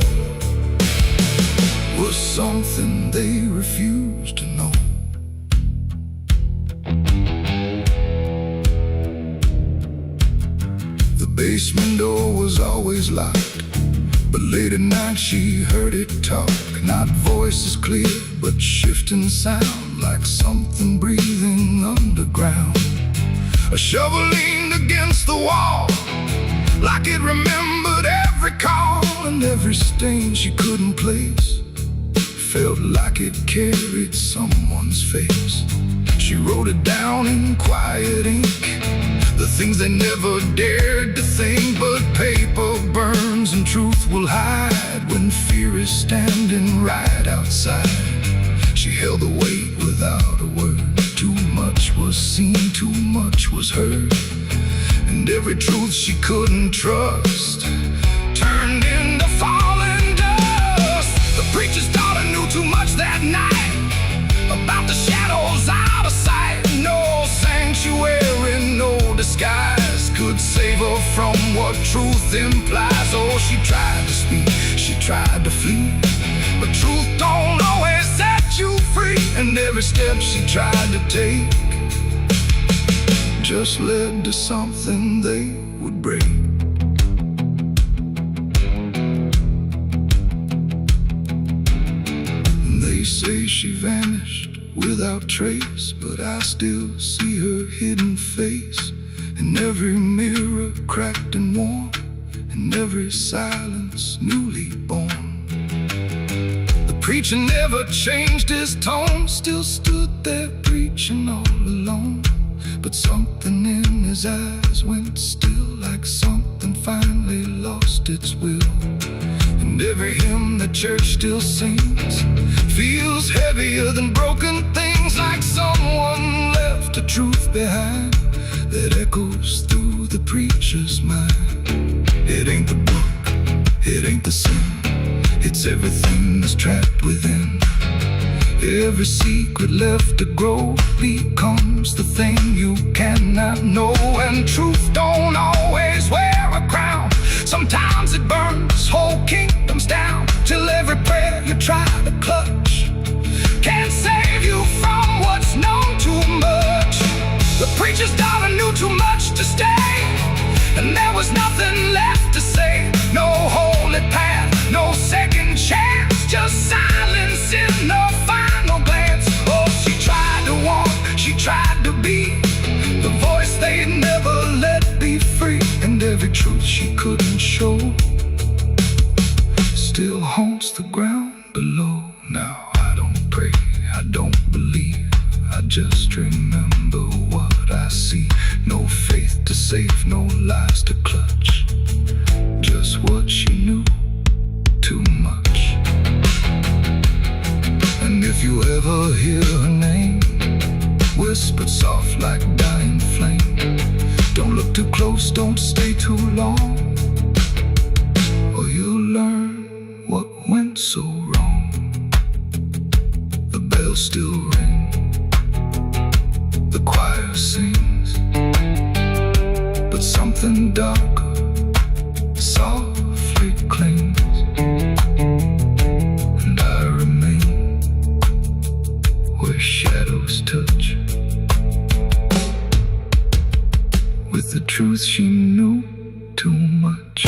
was something they refused to know. The basement door was always locked, but late at night she heard it talk. Not voices clear, but shifting sound, like something breathing underground. A shovel leaned against the wall, like it remembered every call. And every stain she couldn't place felt like it carried someone's face. She wrote it down in quiet ink, the things they never dared to think. But paper burns and truth will hide when fear is standing right outside. She held the weight without a word. Too much was seen, too much was heard, and every truth she couldn't trust turned into falling dust. The preacher's daughter knew too much that night about the shadows out of sight. No sanctuary, no disguise could save her from what truth implies. Oh, she tried to speak, she tried to flee, but truth don't always set you free. And every step she tried to take just led to something they would break. And they say she vanished without trace, but I still see her hidden face in every mirror cracked and worn, in every silence newly born. The preacher never changed his tone, still stood there preaching all alone. But something in his eyes went still, like something finally lost its will. And every hymn the church still sings feels heavier than broken things, like someone left a truth behind that echoes through the preacher's mind. It ain't the book, it ain't the sin, it's everything that's trapped within. Every secret left to grow becomes the thing you cannot know. And truth don't always wear a crown, sometimes it burns whole kingdoms down, till every prayer you try to clutch can't save you from what's known too much. The preacher's daughter knew too much to stay, and there was nothing left to say. No holy path, no second chance, just silence in the final glance. Oh, she tried to walk, she tried to be the voice they never let be free. And every truth she couldn't show still haunts the ground below. Now I don't pray, I don't believe, I just remember what I see. No faith to safe, no lies to clutch. Just what she knew, too much. And if you ever hear her name whispered soft like dying flame, don't look too close, don't stay too long, or you'll learn what went so wrong. The bells still ring, the choir sings, but something darker softly clings, and I remain where shadows touch, with the truth she knew too much.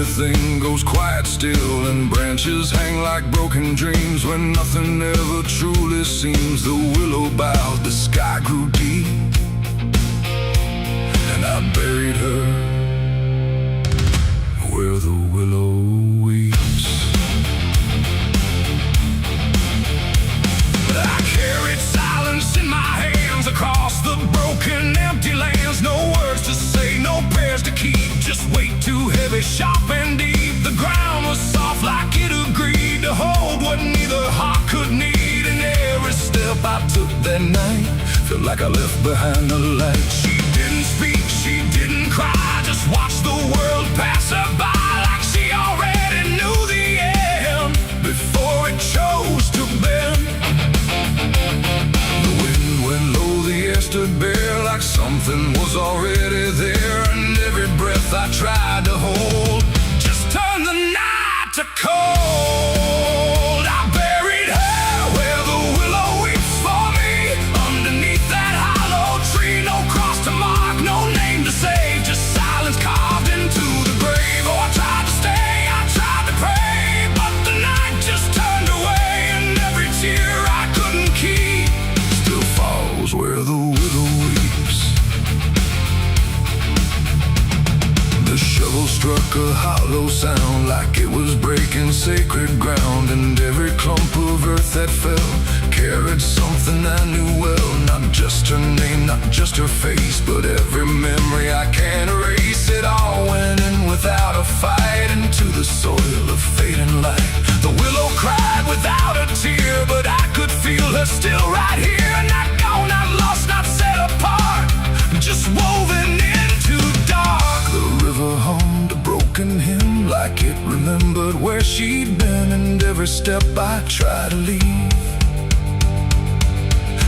Everything goes quiet still, and branches hang like broken dreams when nothing ever truly seems. The willow bowed, the sky grew deep, and I buried her where the willow weeps. I carried silence in my hands across the broken empty lands. No words to say, no prayers to keep, just weight too heavy, sharp and deep. The ground was soft like it agreed to hold what neither heart could need. And every step I took that night felt like I left behind a light. She didn't speak, she didn't cry, just watched the world pass her by like she already knew the end before it chose to bend. The wind went low, the air stood bare like something was already there, and every breath I tried to hold just turned the night to cold. I buried her where the willow weeps for me, underneath that hollow tree. No cross to mark, no name to save, just silence carved into the grave. Oh, I tried to stay, I tried to pray, but the night just turned away, and every tear I couldn't keep still falls where the willow weeps. The shovel struck a hollow sound like it was breaking sacred ground, and every clump of earth that fell carried something I knew well. Not just her name, not just her face, but every memory I can't erase. It all went in without a fight into the soil of fading light. The willow cried without a tear, but I could feel her still right here. Not gone, not lost, not set apart, just woven into dark. The river hummed a broken hymn like it remembered where she'd been, and every step I tried to leave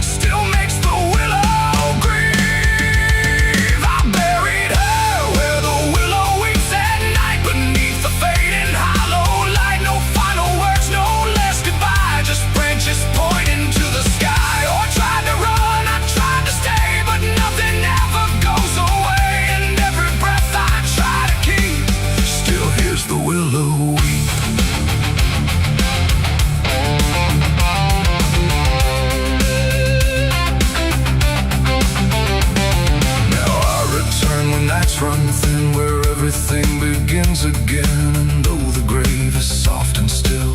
still makes the willow grieve. I buried her where the willow weeps at night, beneath the fading hollow light. No final words, no less goodbye, just branches pointing to the sky. Oh, I tried to run, I tried to stay, but nothing ever goes away, and every breath I try to keep still hears the willow weep. Run thin where everything begins again, and though the grave is soft and still,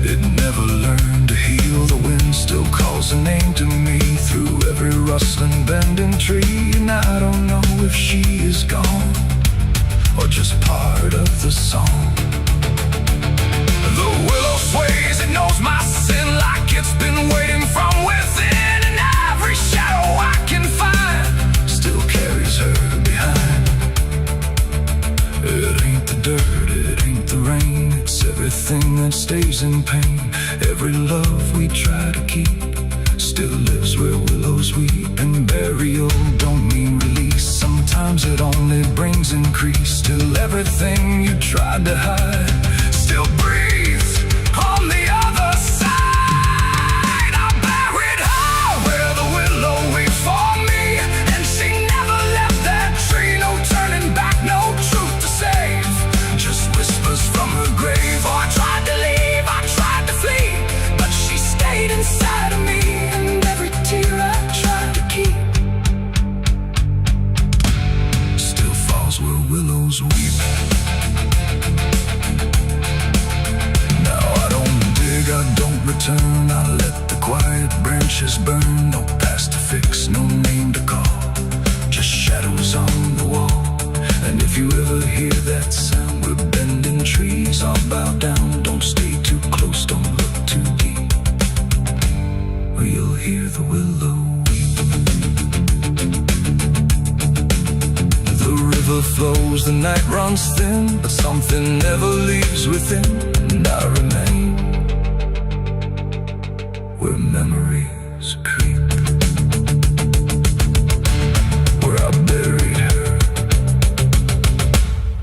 it never learned to heal. The wind still calls a name to me through every rustling bending tree, and I don't know if she is gone or just part of the song. The willow sways, it knows my sin like it's been waiting from within, and every shadow I can find still carries her behind. It ain't the dirt, it ain't the rain, it's everything that stays in pain. Every love we try to keep still lives where willows weep, and burial don't mean release. Sometimes it only brings increase, till everything you tried to hide still breathes on the other side. I buried her where the willow weeps for me, and she never left that tree. No turning back, no truth to save, just whisper no past to fix, no name to call, just shadows on the wall. And if you ever hear that sound, we're bending trees, all bow down. Don't stay too close, don't look too deep, or you'll hear the willow weep. The river flows, the night runs thin, but something never leaves within. And I remain where memories creep, where I buried her,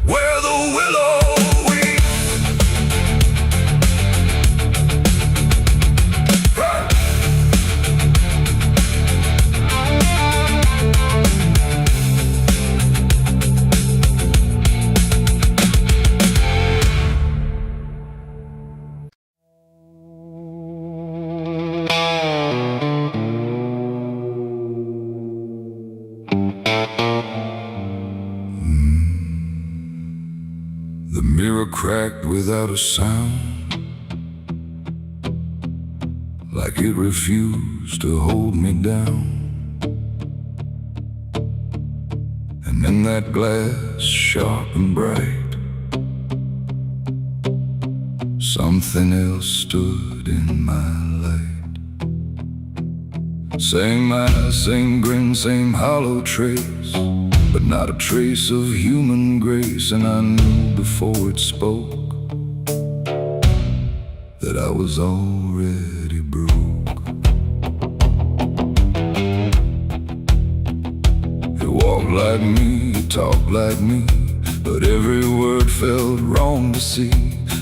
where the willow weep. The mirror cracked without a sound, like it refused to hold me down. And in that glass, sharp and bright, something else stood in my light. Same eyes, same grin, same hollow trace, but not a trace of human grace. And I knew before it spoke that I was already broke. It walked like me, it talked like me, but every word felt wrong to see.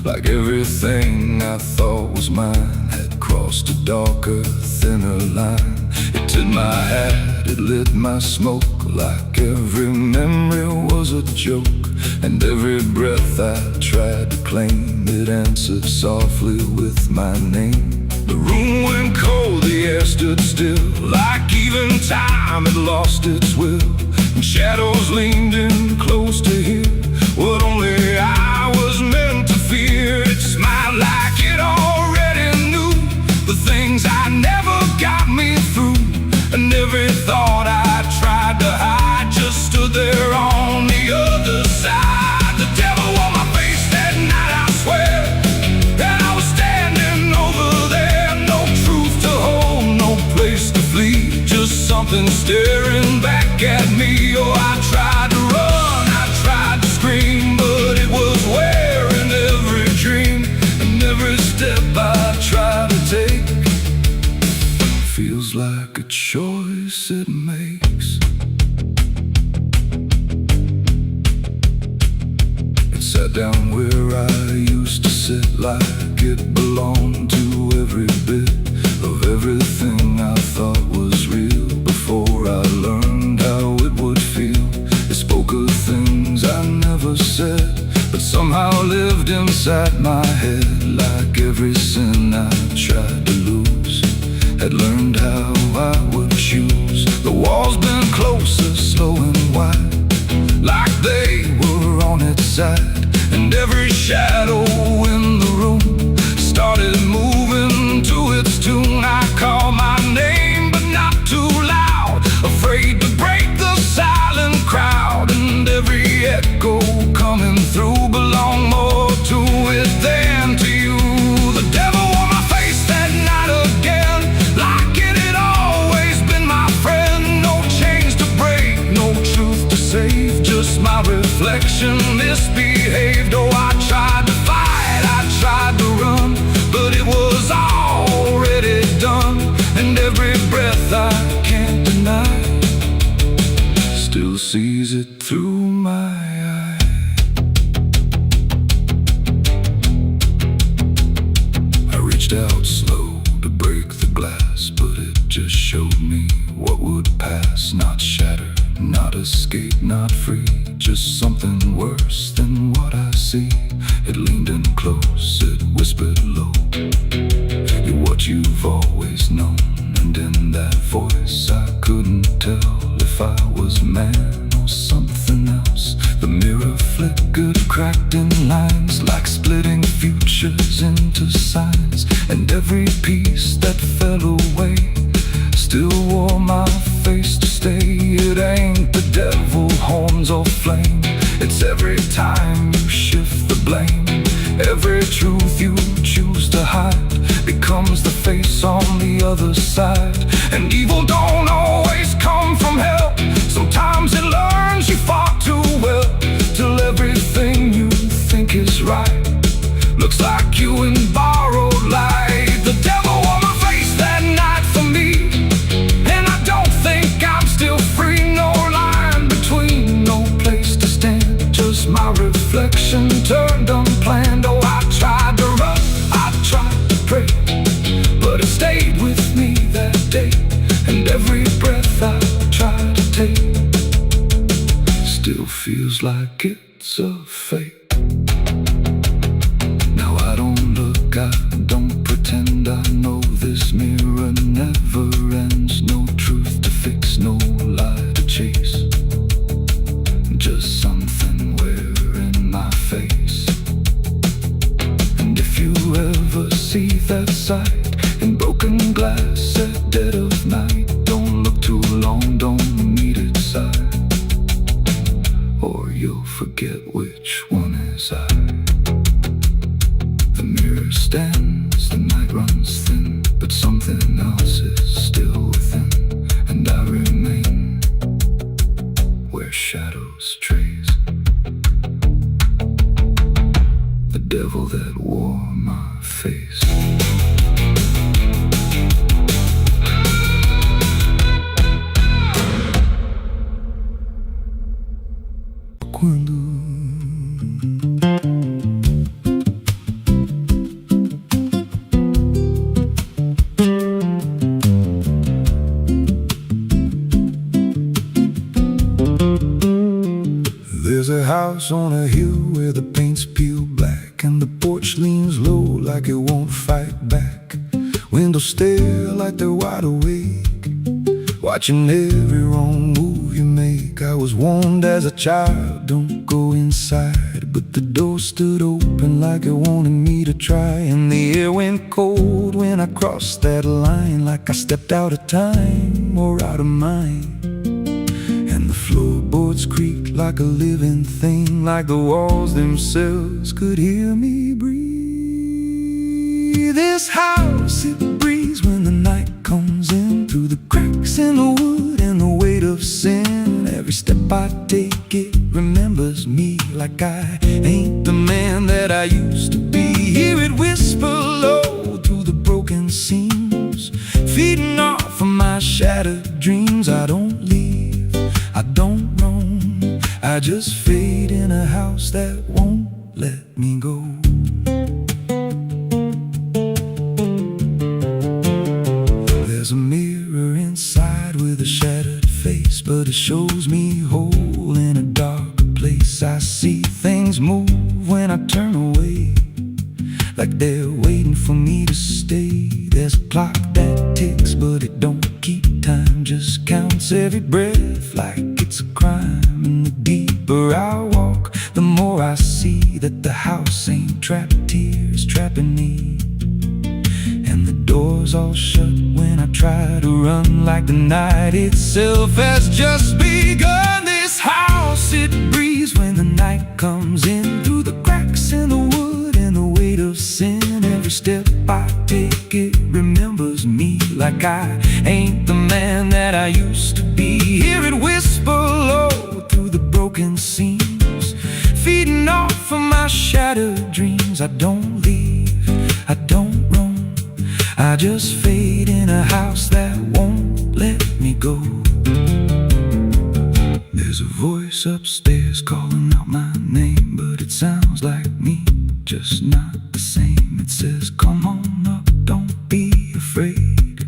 Like everything I thought was mine had crossed a darker, thinner line. It took my hat, it lit my smoke, like every memory was a joke. And every breath I tried to claim, it answered softly with my name. The room went cold, the air stood still, like even time had lost its will. And shadows leaned in close to hear what only I was meant to fear. It smiled like it already knew the things I never got me through. And every thought I tried to hide just stood there on the other side. The devil on my face that night, I swear, and I was standing over there. No truth to hold, no place to flee, just something staring back at me. Oh, I tried to run, I tried to scream, but it was wearing every dream. And every step I try to take feels like a choice it makes. It sat down where I used to sit, like it belonged to every bit of everything I thought was real. Before I learned how it would feel, it spoke of things I never said, but somehow lived inside my head. Like every sin I tried to lose, had learned how I would choose. The walls been closer, slow and wide, like they were on its side. And every shadow in the room started moving to its tune. I called my name, but not too loud, afraid to break the silent crowd. And every echo coming through belonged more to it than to you. The devil on my face that night again, like it had always been my friend. No chains to break, no truth to save, just my reflection misbehaved. Oh, I tried to fight, I tried to run, but it was already done. And every breath I can't deny still sees it through my eye. I reached out slow to break the glass, but it just showed me what would pass. Not shatter, not escape, not free, just something worse than what I see. It leaned in close, it whispered low, you're what you've always known. And in that voice I couldn't tell if I was man or something else. The mirror flickered, cracked in lines, like splitting futures into signs. And every piece that fell away still wore my face to stay. It ain't the devil, horns or flame. It's every time you shift the blame. Every truth you choose to hide becomes the face on the other side. And evil don't always come from hell. Sometimes it learns you fought too well, till everything you think is right looks like you in borrowed light. The devil wore my face that night for me, and I don't think I'm still free. No line between, no place to stand, just my reflection turned unplanned. Oh, I tried to run, I tried to pray, but it stayed with me that day. And every breath I try to take still feels like it's a fake. Now I don't look, I don't pretend. I know this mirror never ends. No truth to fix, no lie to chase, just something wearing my face. And if you ever see that sight in broken glass at dead of night, don't look too long, don't meet its side, or you'll forget which one is I. The mirror stands, the night runs thin, but something else is still within, and I remain where shadows trace. The devil that wore my face. Quando there's a house on a hill where the paint's peeled black, and the porch leans low like it won't fight back. Windows stare like they're wide awake, watching every wrong move you make. I was warned as a child, don't go inside, but the door stood open like it wanted me to try. And the air went cold when I crossed that line, like I stepped out of time or out of mind. And the floorboards creaked like a living thing, like the walls themselves could hear me breathe. This house, it breathes when the night comes in, through the cracks in the wood and the weight of sin. Every step I take, it remembers me, like I ain't the man that I used to be. Hear it whisper low through the broken seams, feeding off of my shattered dreams. I don't leave, I don't roam, I just fade in a house that won't let me go. There's a mirror inside with a shattered face, but it shows me whole in a darker place. I see things move when I turn away, like they're waiting for me to stay. There's a clock that ticks, but it don't keep time, just counts every breath like it's a crime. And the deeper I walk, the more I see that the house ain't trapped here, it's trapping me. And the doors all shut when I try to run, like the night itself has just begun. This house, it breathes when the night comes in, through the cracks in the wood and the weight of sin. Every step I take, it remembers me, like I ain't the man that I used to be. Hear it whisper low through the broken seams, feeding off of my shattered dreams. I don't leave, I don't roam, I just fade in a house that won't let me go. There's a voice upstairs calling out my name, but it sounds like me, just not the same. It says, come on up, don't be afraid,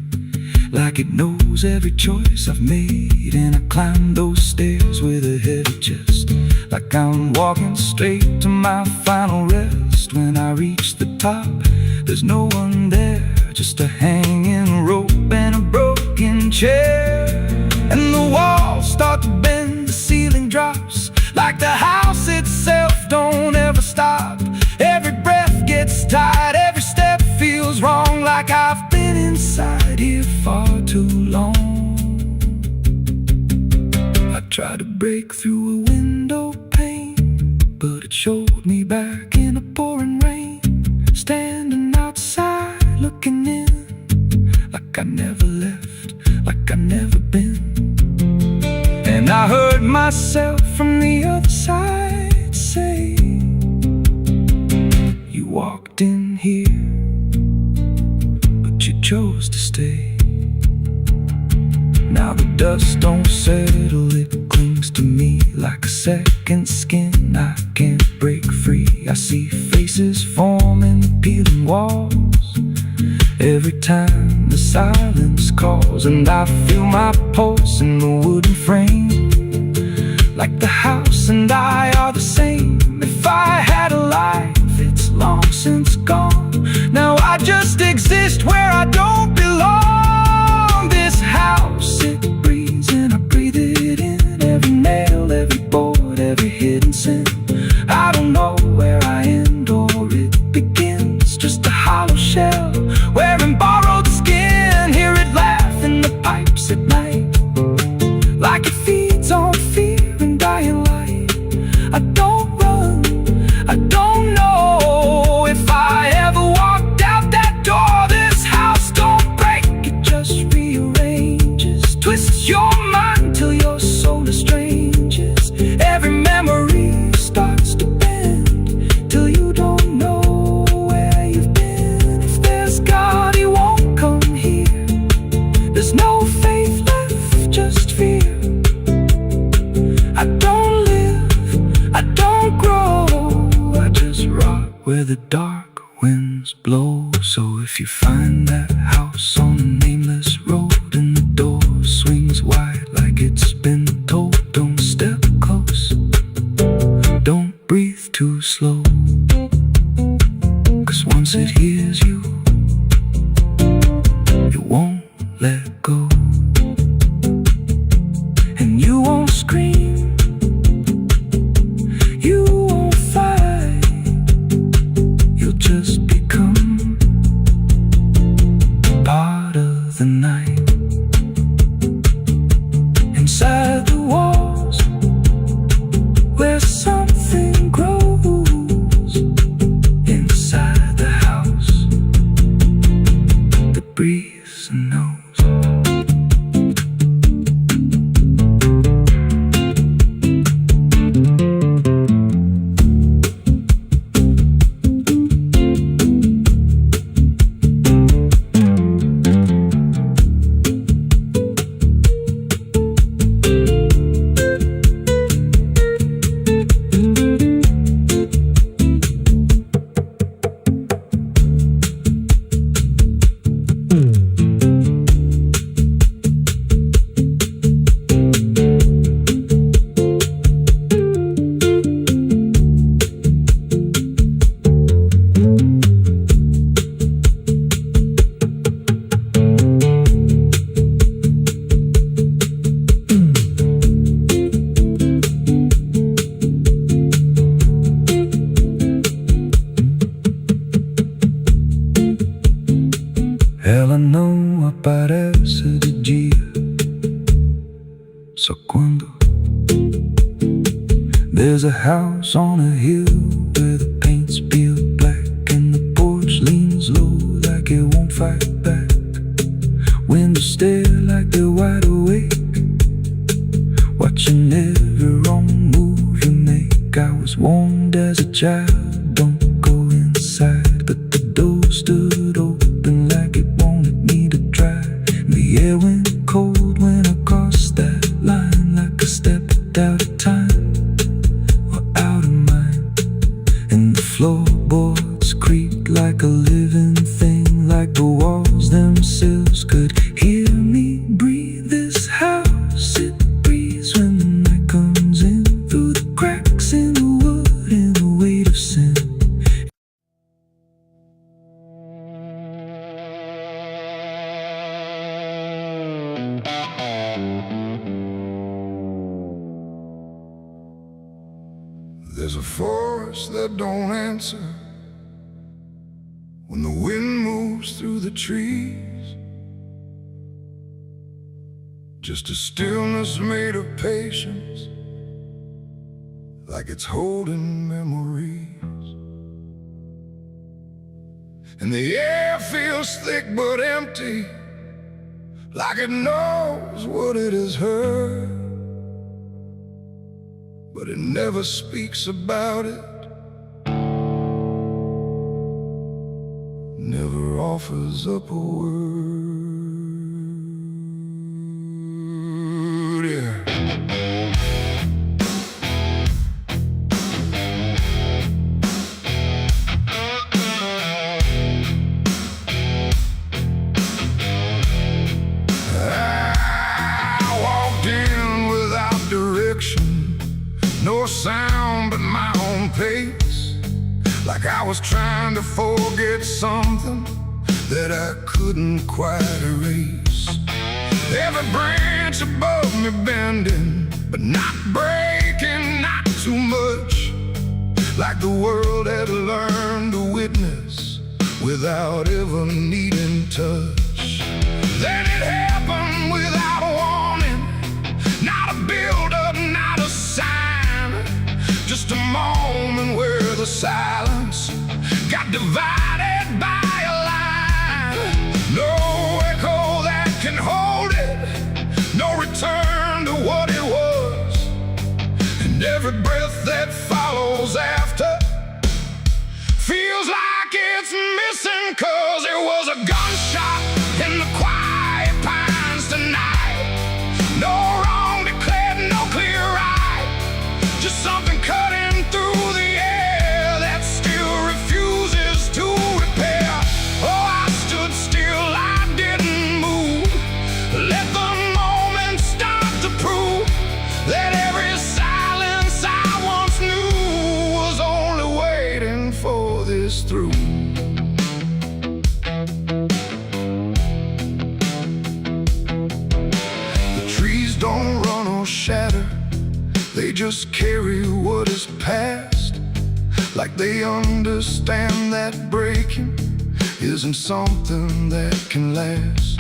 like it knows every choice I've made. And I climb those stairs with a heavy chest, like I'm walking straight to my final rest. When I reach the top, there's no one there, just a hanging rope and a broken chair. And the walls start to bend, the ceiling drops, like the house itself don't ever stop. Every breath gets tight, every step feels wrong, like I've been inside inside here far too long. I tried to break through a window pane, but it showed me back in a pouring rain, standing outside looking in, like I never left, like I never been. And I heard myself from the other side say, you walked in here, but you chose to stay. Now the dust don't settle, it clings to me like a second skin. I can't break free. I see faces forming the peeling walls every time the silence calls, and I feel my pulse in the wooden frame, like the house and I are the same. If I had a life, it's long since gone. Now I just exist where I don't belong. This house, it breathes and I breathe it in. Every nail, every board, every hidden sin. I don't know where I end or it begins. Just a hollow shell wearing borrowed skin. Hear it laugh in the pipes at night, like it feeds on fear and dying light. I don't run, I don't know if I ever walked out that door. This house don't break, it just rearranges, twists your mind till your soul estranges. Every memory starts to bend till you don't know where you've been. If there's God, he won't come here. There's no faith left, just fear. I don't live, I don't grow, I just rot where the dark winds blow. So if you find that house on a nameless road and the door swings wide like it's been told, don't step close, don't breathe too slow, 'cause once it hears you, it won't let go. And you won't scream, you won't fight, you'll just become part of the night. Inside the walls, where something grows. Inside the house, that breathes and knows. Ela não aparece de dia, só quando. There's a house on a hill where the paint's peeled black and the porch leans low like it won't fight back. Windows stare like they're wide awake, watching every wrong move you make. I was warned as a child, don't go inside, but the door stood open like it wanted me to try. The air went cold when I crossed that line, like I stepped out of time or out of mind. And the floorboards creaked like a living thing, like the walls themselves could hear me breathe. This house, it breathes when the night comes in, through the cracks in the wood and the weight of sin. There's a force that don't answer when the wind moves through the trees. Just a stillness made of patience, like it's holding memories. And the air feels thick but empty, like it knows what it has heard, but it never speaks about it, never offers up a word. Yeah. I walked in without direction, no sound but my own pace, like I was trying to forget something that I couldn't quite erase. Every branch above me bending, but not breaking, not too much, like the world had learned to witness without ever needing touch. Then it happened without a warning, not a build-up, not a sign, just a moment where the silence got divided by a line. No echo that can hold it, no return to what it was, and every breath that follows after feels like it's missing, 'cause it was a gunshot in the quiet pines tonight. No wrong declared, no clear right, just something cutting through the air that still refuses to repair. Oh, I stood still, I didn't move, let the moment start to prove that every silence I once knew was only waiting for this through. The trees don't run or shatter, they just carry what is past, like they understand that breaking isn't something that can last.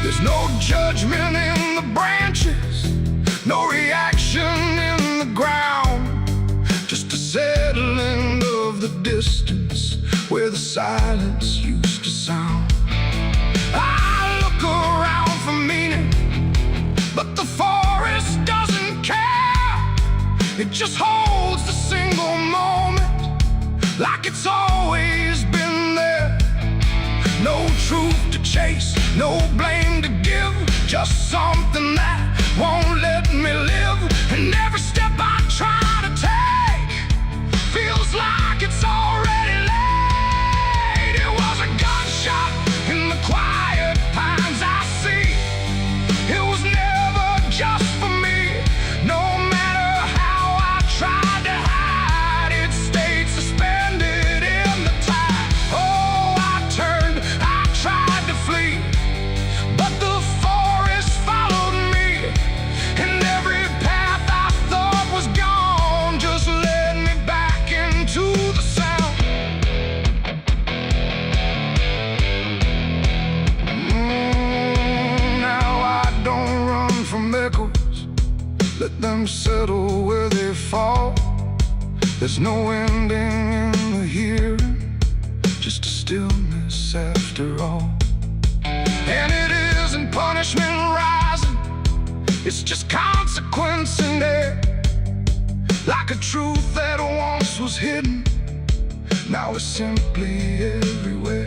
There's no judgment in the branches, no reaction in the ground, just a settling of the distance where the silence used to sound. I look around for meaning, but the forest doesn't care. It just holds the single moment like it's always been there. No truth to chase, no blame to give, just something that won't let me live. And every step I try to take feels like it's already late. It was a gunshot in the quiet pines I see. It was never just for me. No matter how I tried to hide, it stayed suspended in the tide. Oh, I turned, I tried to flee, but the forest followed me, and every path I thought was gone just led me back into the sound. Now I don't run from echoes, let them settle where they fall. There's no ending in the hearing, just a stillness after all. And it isn't punishment rising, it's just consequence in there, like a truth that once was hidden, now it's simply everywhere.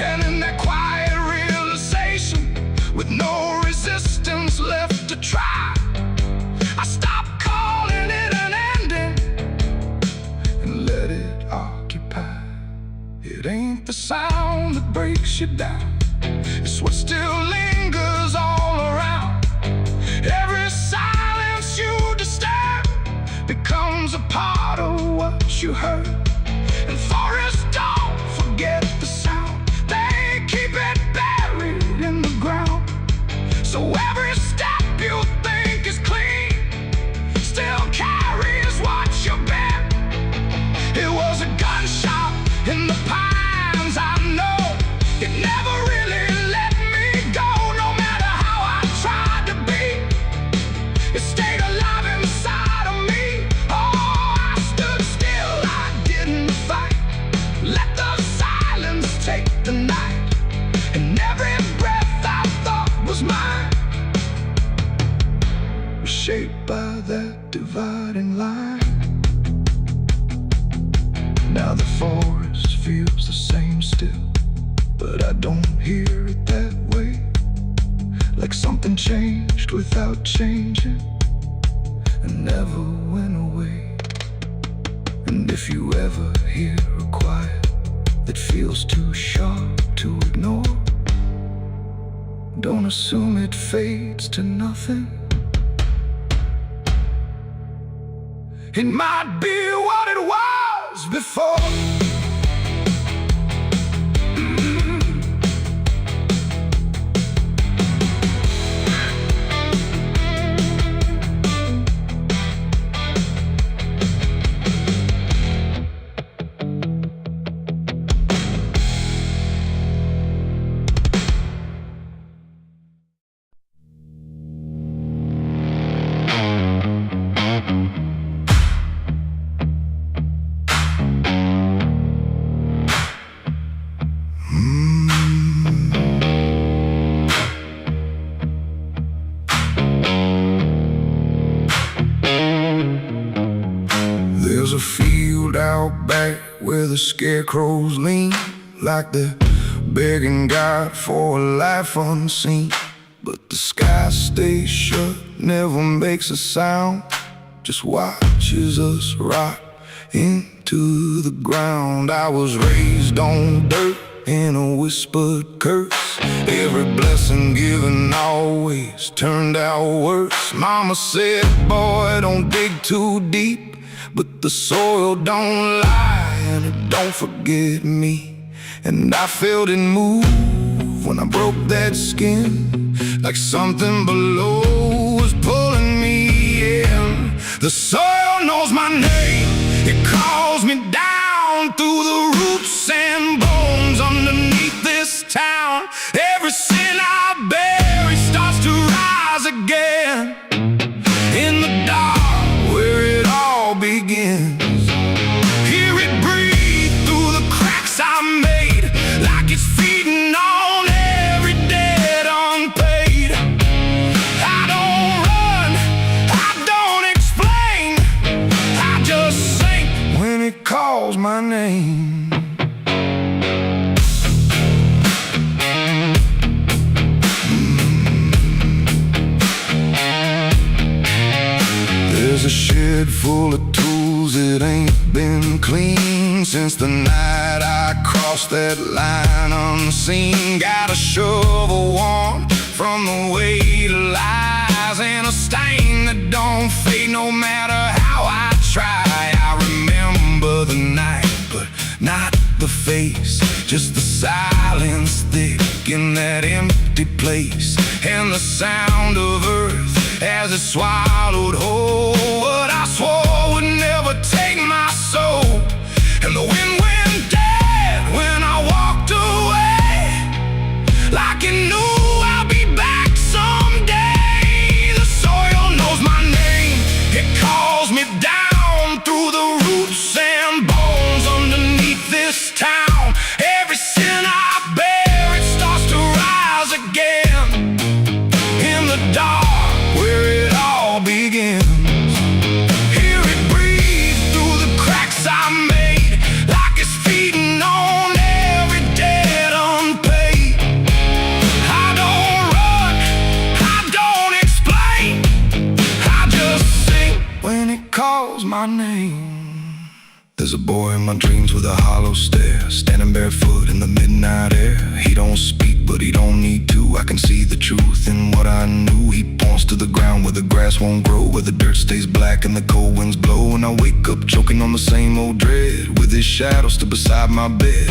And in that quiet realization, with no resistance left to try, I stopped calling it an ending and let it occupy. It ain't the sound that breaks you down, it's what still lingers all around. Every silence you disturb becomes a part of what you heard. And forests don't forget the sound, they keep it buried in the ground. So every step you think is clean still carries what you bear. It was a gunshot in the pines, I know. It never really let me go, no matter how I tried. was mine, was shaped by that dividing line. Now the forest feels the same still, but I don't hear it that way. Like something changed without changing and never went away. And if you ever hear a quiet that feels too sharp to ignore, don't assume it fades to nothing. It might be what it was before. There's a field out back where the scarecrows lean, like they're begging God for a life unseen. But the sky stays shut, never makes a sound, just watches us rot into the ground. I was raised on dirt in a whispered curse. Every blessing given always turned out worse. Mama said, boy, don't dig too deep, but the soil don't lie and it don't forget me. And I felt it move when I broke that skin, like something below was pulling me in. The soil knows my name, it calls me down through the roots and bones underneath this town. Every sin I bury starts to rise again in the dark where it all begins. Hear it breathe through the cracks I made, like it's feeding on every debt unpaid. I don't run, I don't explain, I just sink when it calls my name. There's a shed full of tools that ain't been clean since the night I crossed that line unseen. Got a shovel worn from the weight of lies and a stain that don't fade no matter how I try. I remember the night, but not the face, just the silence thick in that empty place, and the sound of earth as it swallowed whole what I swore would never take my soul. And the wind went dead when I walked away, like it knew I'll be back someday. The soil knows my name, it calls me down through the roots and bones underneath this town. Every sin I bear, it starts to rise again in the dark where it all begins. Hear it breathe through the cracks I made, like it's feeding on every debt unpaid. I don't run, I don't explain, I just sing when it calls my name. There's a boy in my dreams with a hollow stare, standing barefoot in the midnight air. He don't speak, but he don't need to. I can see the truth in what I knew. He points to the ground where the grass won't grow, where the dirt stays black and the cold winds blow. And I wake up choking on the same old dread, with his shadow still beside my bed.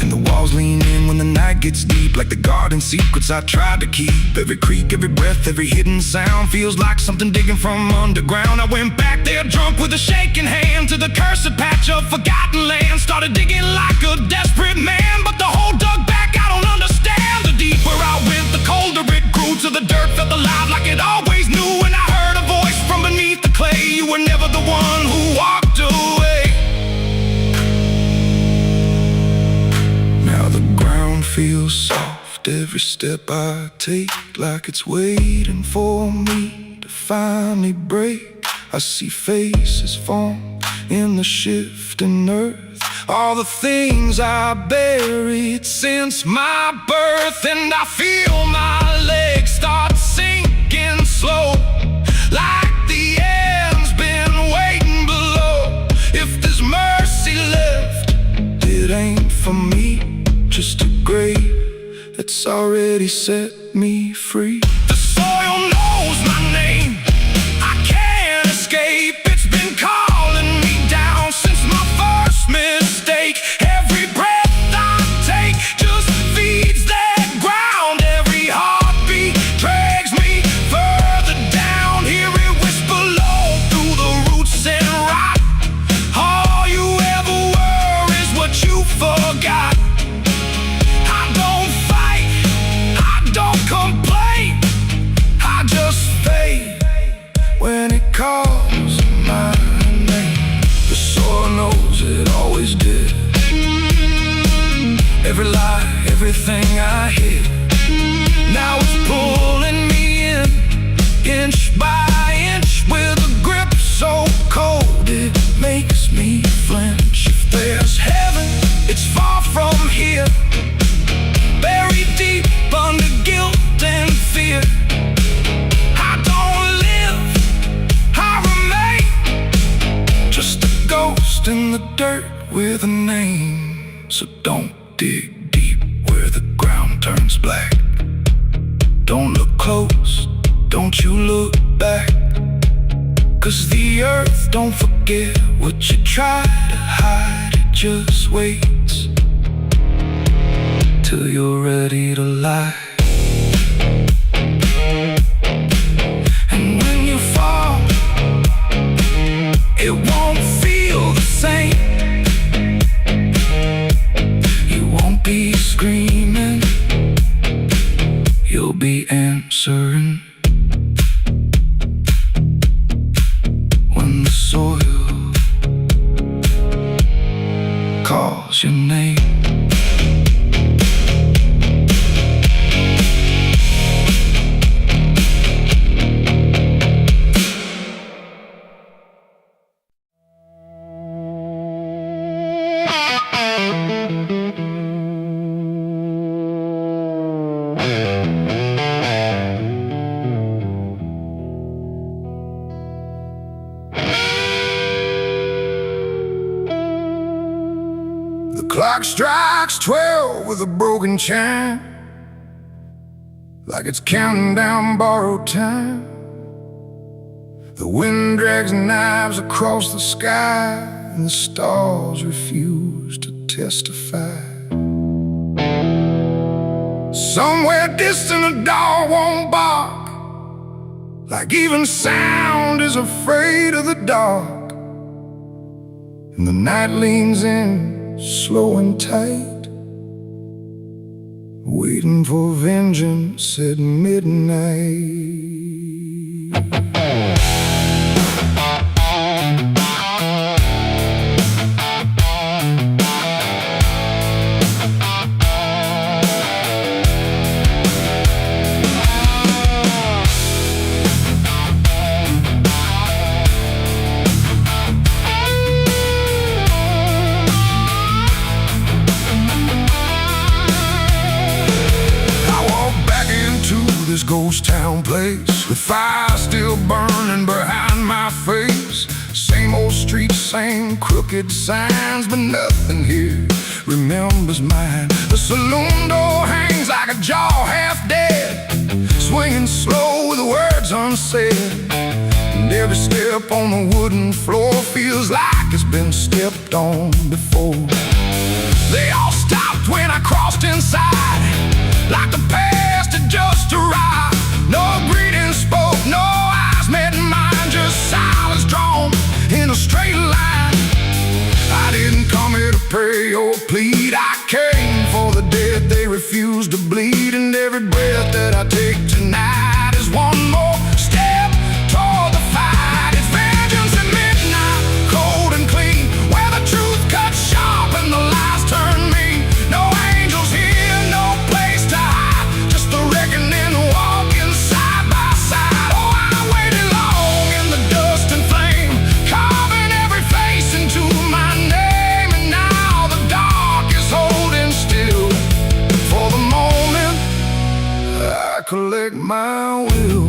And the walls lean in when the night gets deep, like the garden secrets I tried to keep. Every creak, every breath, every hidden sound feels like something digging from underground. I went back there drunk with a shaking hand to the cursed patch of forgotten land. Started digging like a desperate man, but the hole dug back, I don't understand. The deeper I went, the colder it grew, till the dirt felt alive like it always knew. And I heard a voice from beneath the clay, you were never the one who walked away. Now the ground feels soft soft, every step I take, like it's waiting for me to finally break. I see faces form in the shifting earth, all the things I buried since my birth. And I feel my legs start sinking slow, like the end's been waiting below. If there's mercy left, it ain't for me, just a grave that's already set me free. The soil knows my name, I can't escape. It's been calling me down since my first mistake. Every breath I take just feeds that ground. Every heartbeat drags me further down. Hear it whisper low through the roots and rot. All you ever were is what you forgot. I don't fight, I don't complain, I just fade when it calls my name. The soil knows it always did. Every lie, everything I hid, now it's pulling me in, inch by inch, with a grip so cold it makes me flinch. If there's heaven, it's far from here, buried deep under guilt and fear. I don't live, I remain, just a ghost in the dirt with a name. So don't dig deep where the ground turns black. Don't look close, don't you look back, 'cause the earth don't forget what you try to hide. It just waits till you're ready to lie. And when you fall, it won't feel the same. You won't be screaming, you'll be answering. When the soil calls your name. The clock strikes 12 with a broken chime, like it's counting down borrowed time. The wind drags knives across the sky, and the stars refuse to testify. Somewhere distant a dog won't bark, like even sound is afraid of the dark. And the night leans in, slow and tight, waiting for vengeance at midnight. This ghost town place, with fire still burning behind my face. Same old streets, same crooked signs, but nothing here remembers mine. The saloon door hangs like a jaw half dead, swinging slow with words unsaid. And every step on the wooden floor feels like it's been stepped on before. They all stopped when I crossed inside, like the past had just arrived. No greeting spoke, no eyes met mine, just silence drawn in a straight line. I didn't come here to pray or plead, I came for the dead they refuse to bleed. And every breath that I take tonight is one more step toward the fight. It's vengeance at midnight, cold and clean, where the truth cuts sharp and the lies turn mean. No angels here, no place to hide. will.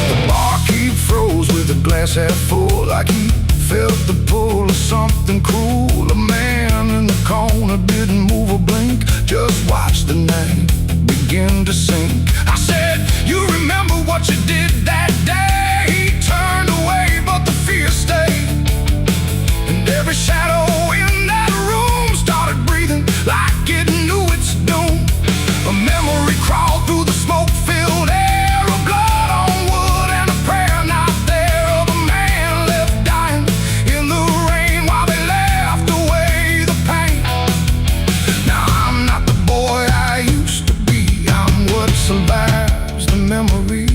The barkeep froze with the glass half full, like he felt the pull of something cruel. A man in the corner didn't move or blink, just watched the night begin to sink. I said, you remember what you did that day? He turned away, but the fear stayed, and every shadow in that room started breathing like it knew its doom. A memory crawled through the smoke-filled air, of blood on wood and a prayer not there, of a man left dying in the rain while they laughed away the pain. Now I'm not the boy I used to be, I'm what survives the memory,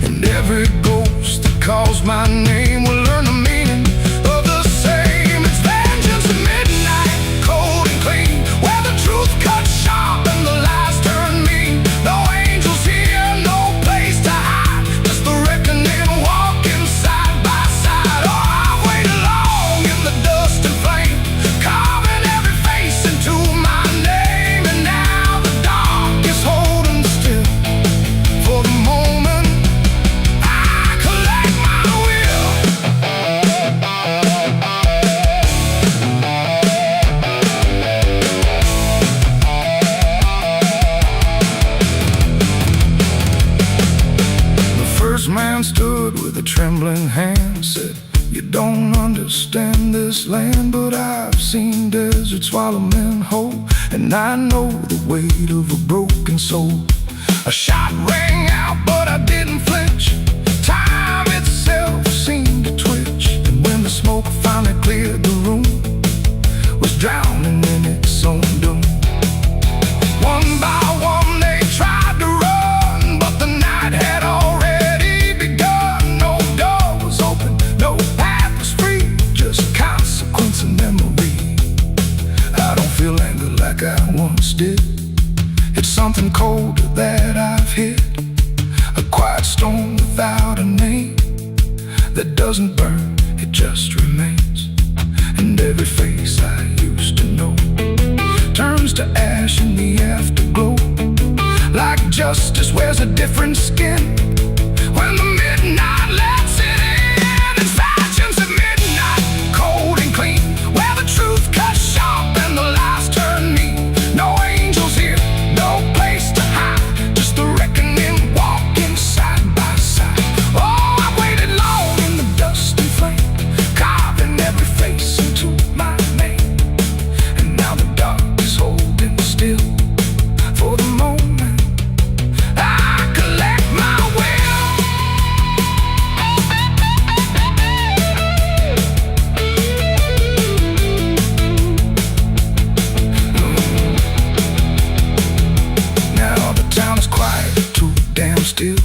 and every ghost that calls my name will learn the meaning of the same. It's vengeance at midnight, cold and clean, where the truth cuts sharp and the lies turn mean. No angels here, no place to hide, just the reckoning walking side by side. Oh, I've waited long in the dust and flame, carving every face into my name, and now the dark is holding still. For the moment I collect my will. The first man stood with a trembling hand, said, you don't understand this land, but I've seen deserts swallow men whole, and I know the weight of a broken soul. A shot rang out, but I didn't flinch. Time itself seemed to twitch, and when the smoke finally cleared the room, was drowning in its own doom. One by one they tried to run, but the night had already begun. No door was open, no path was free, just consequence and memory. I don't feel anger like I once did, it's something colder that I've hit, a quiet storm without a name, that doesn't burn, it just remains. And every face I used to know turns to ash in the afterglow, like justice wears a different skin when the midnight lets it in. It's vengeance at midnight, cold and clean, where the truth cuts sharp and the lies turn mean. No angels here, no place to hide, just the reckoning walking side by side. Oh, I waited long in the dust and flame, carving every face into my name, and now the dark is holding still. For the moment I collect my will. Now the town is quiet, too damn still,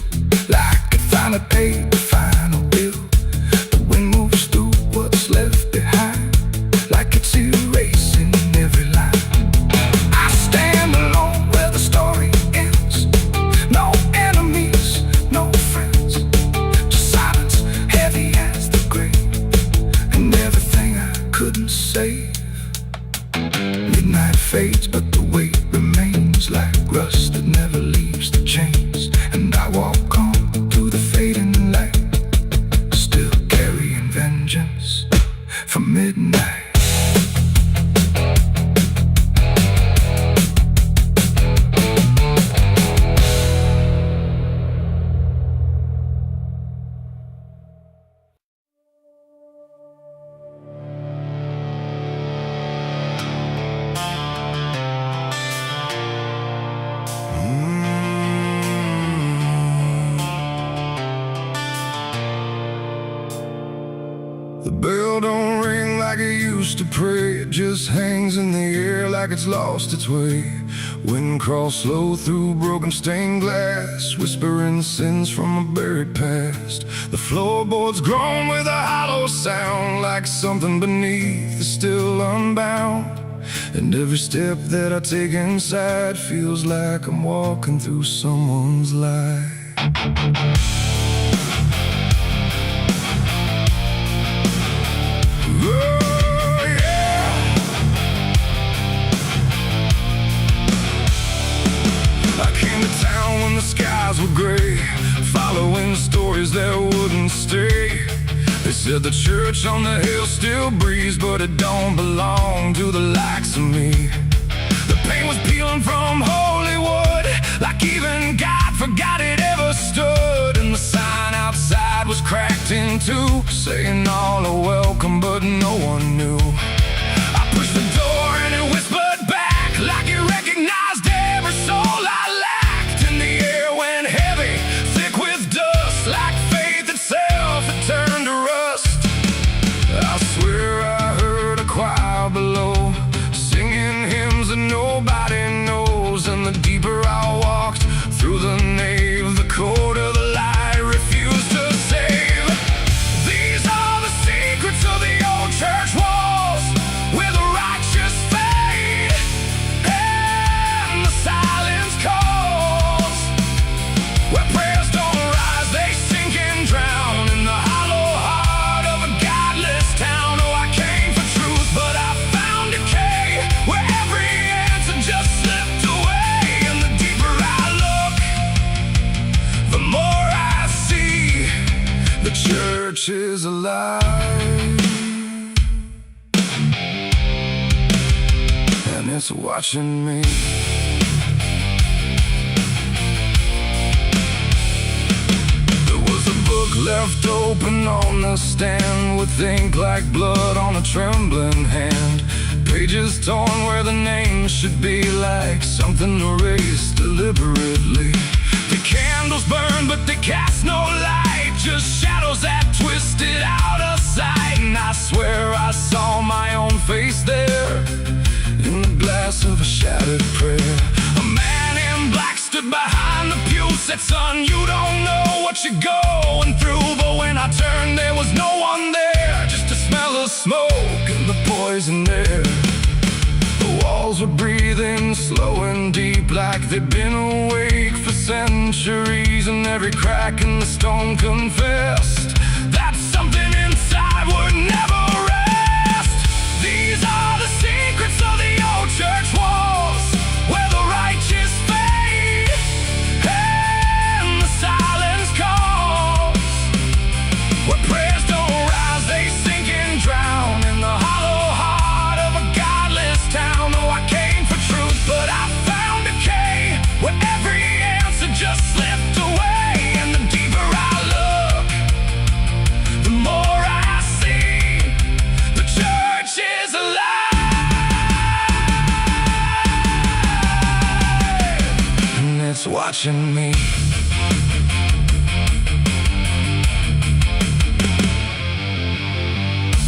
like it finally paid the final bill. The wind moves through what's left behind, like it's erasing every line. I stand alone where the story ends, no enemies, no friends, just silence heavy as the grave, and everything I couldn't save. Midnight fades, but the weight remains like rust that never leaves the chains, and I walk on through the fading light, still carrying vengeance from midnight. The bell don't ring like it used to pray, it just hangs in the air like it's lost its way. Wind crawls slow through broken stained glass, whispering sins from a buried past. The floorboards groan with a hollow sound, like something beneath is still unbound. And every step that I take inside feels like I'm walking through someone's life. Oh, yeah. others that wouldn't stay. They said the church on the hill still breathes, but it don't belong to the likes of me. The paint was peeling from Hollywood, like even God forgot it ever stood. And the sign outside was cracked in two, saying all are welcome, but no one knew. I pushed the door and it whispered back, like it recognized every soul I lacked. And the air went heavy, thick with dust, like faith itself, it turned to rust. I swear I heard a choir below, singing hymns that nobody knows. And the deeper I walked through the nave, the colder the light refused to save. These are the secrets of the old church walls, where the righteous fade and the silence calls, where prayers don't rise, they sink and drown in the hollow heart of a godless town. Oh, I came for truth, but I found decay, where every answer just slipped away. And the deeper I look, the more I see the church is alive, and it's watching me. There was a book left open on the stand, with ink like blood on a trembling hand. Pages torn where the name should be, like something erased deliberately. The candles burn, but they cast no light, just shadows that twisted out of sight. And I swear I saw my own face there, in the glass of a shattered prayer. A man in black stood behind the pew, said, son, you don't know what you're going through. But when I turned, there was no one there, just a smell of smoke and the poison air. The walls were breathing slow and deep, like they'd been awake for centuries. And every crack in the stone confessed that something inside would never rest. These are the secrets of the old church walls, where the righteous fade and the silence calls, where prayers don't rise, they sink and drown in the hollow heart of a godless town. Oh, I came for truth, but I found decay, where every answer just slipped away. And the deeper I look, the more I see the church is alive, and it's watching me.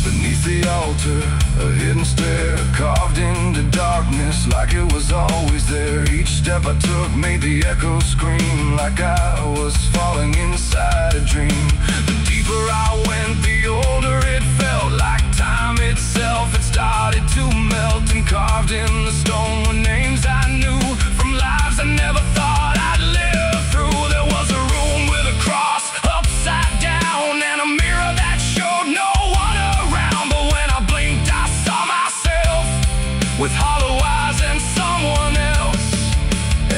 Beneath the altar, a hidden stair, carved into darkness like it was always there. Each step I took made the echoes scream, like I was falling inside a dream. The deeper I went, the older it felt, like time itself. It started to melt, and carved in the stone were names I knew, from lives I never thought I'd live through. There was a room with a cross upside down, and a mirror that showed no one around. But when I blinked, I saw myself with hollow eyes and someone else.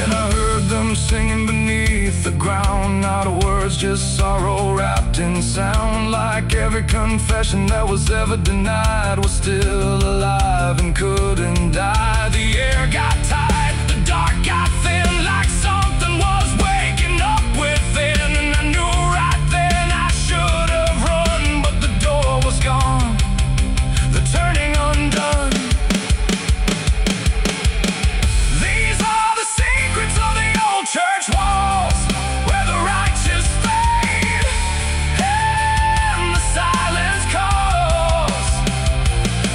And I heard them singing beneath the ground, not words, just sorrow wrapped in sound. Like every confession that was ever denied was still alive and couldn't die. The air got tight, the dark got thin, like something was waking up within. And I knew right then I should have run, but the door was gone, the turning undone. These are the secrets of the old church walls, where the righteous fade and the silence calls,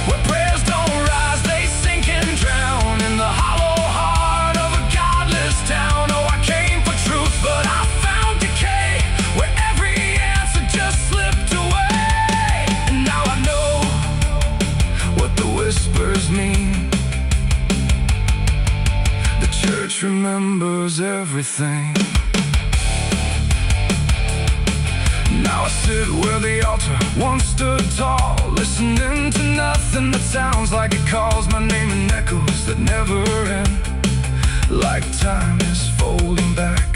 where prayers don't rise, they sink and drown in the hollow heart of a godless town. Oh, I came for truth, but I found decay, where every answer just slipped away. And now I know what the whispers mean. The church remembers everything. Now I sit where the altar once stood tall, listening to nothing that sounds like it calls my name in echoes that never end, like time is folding back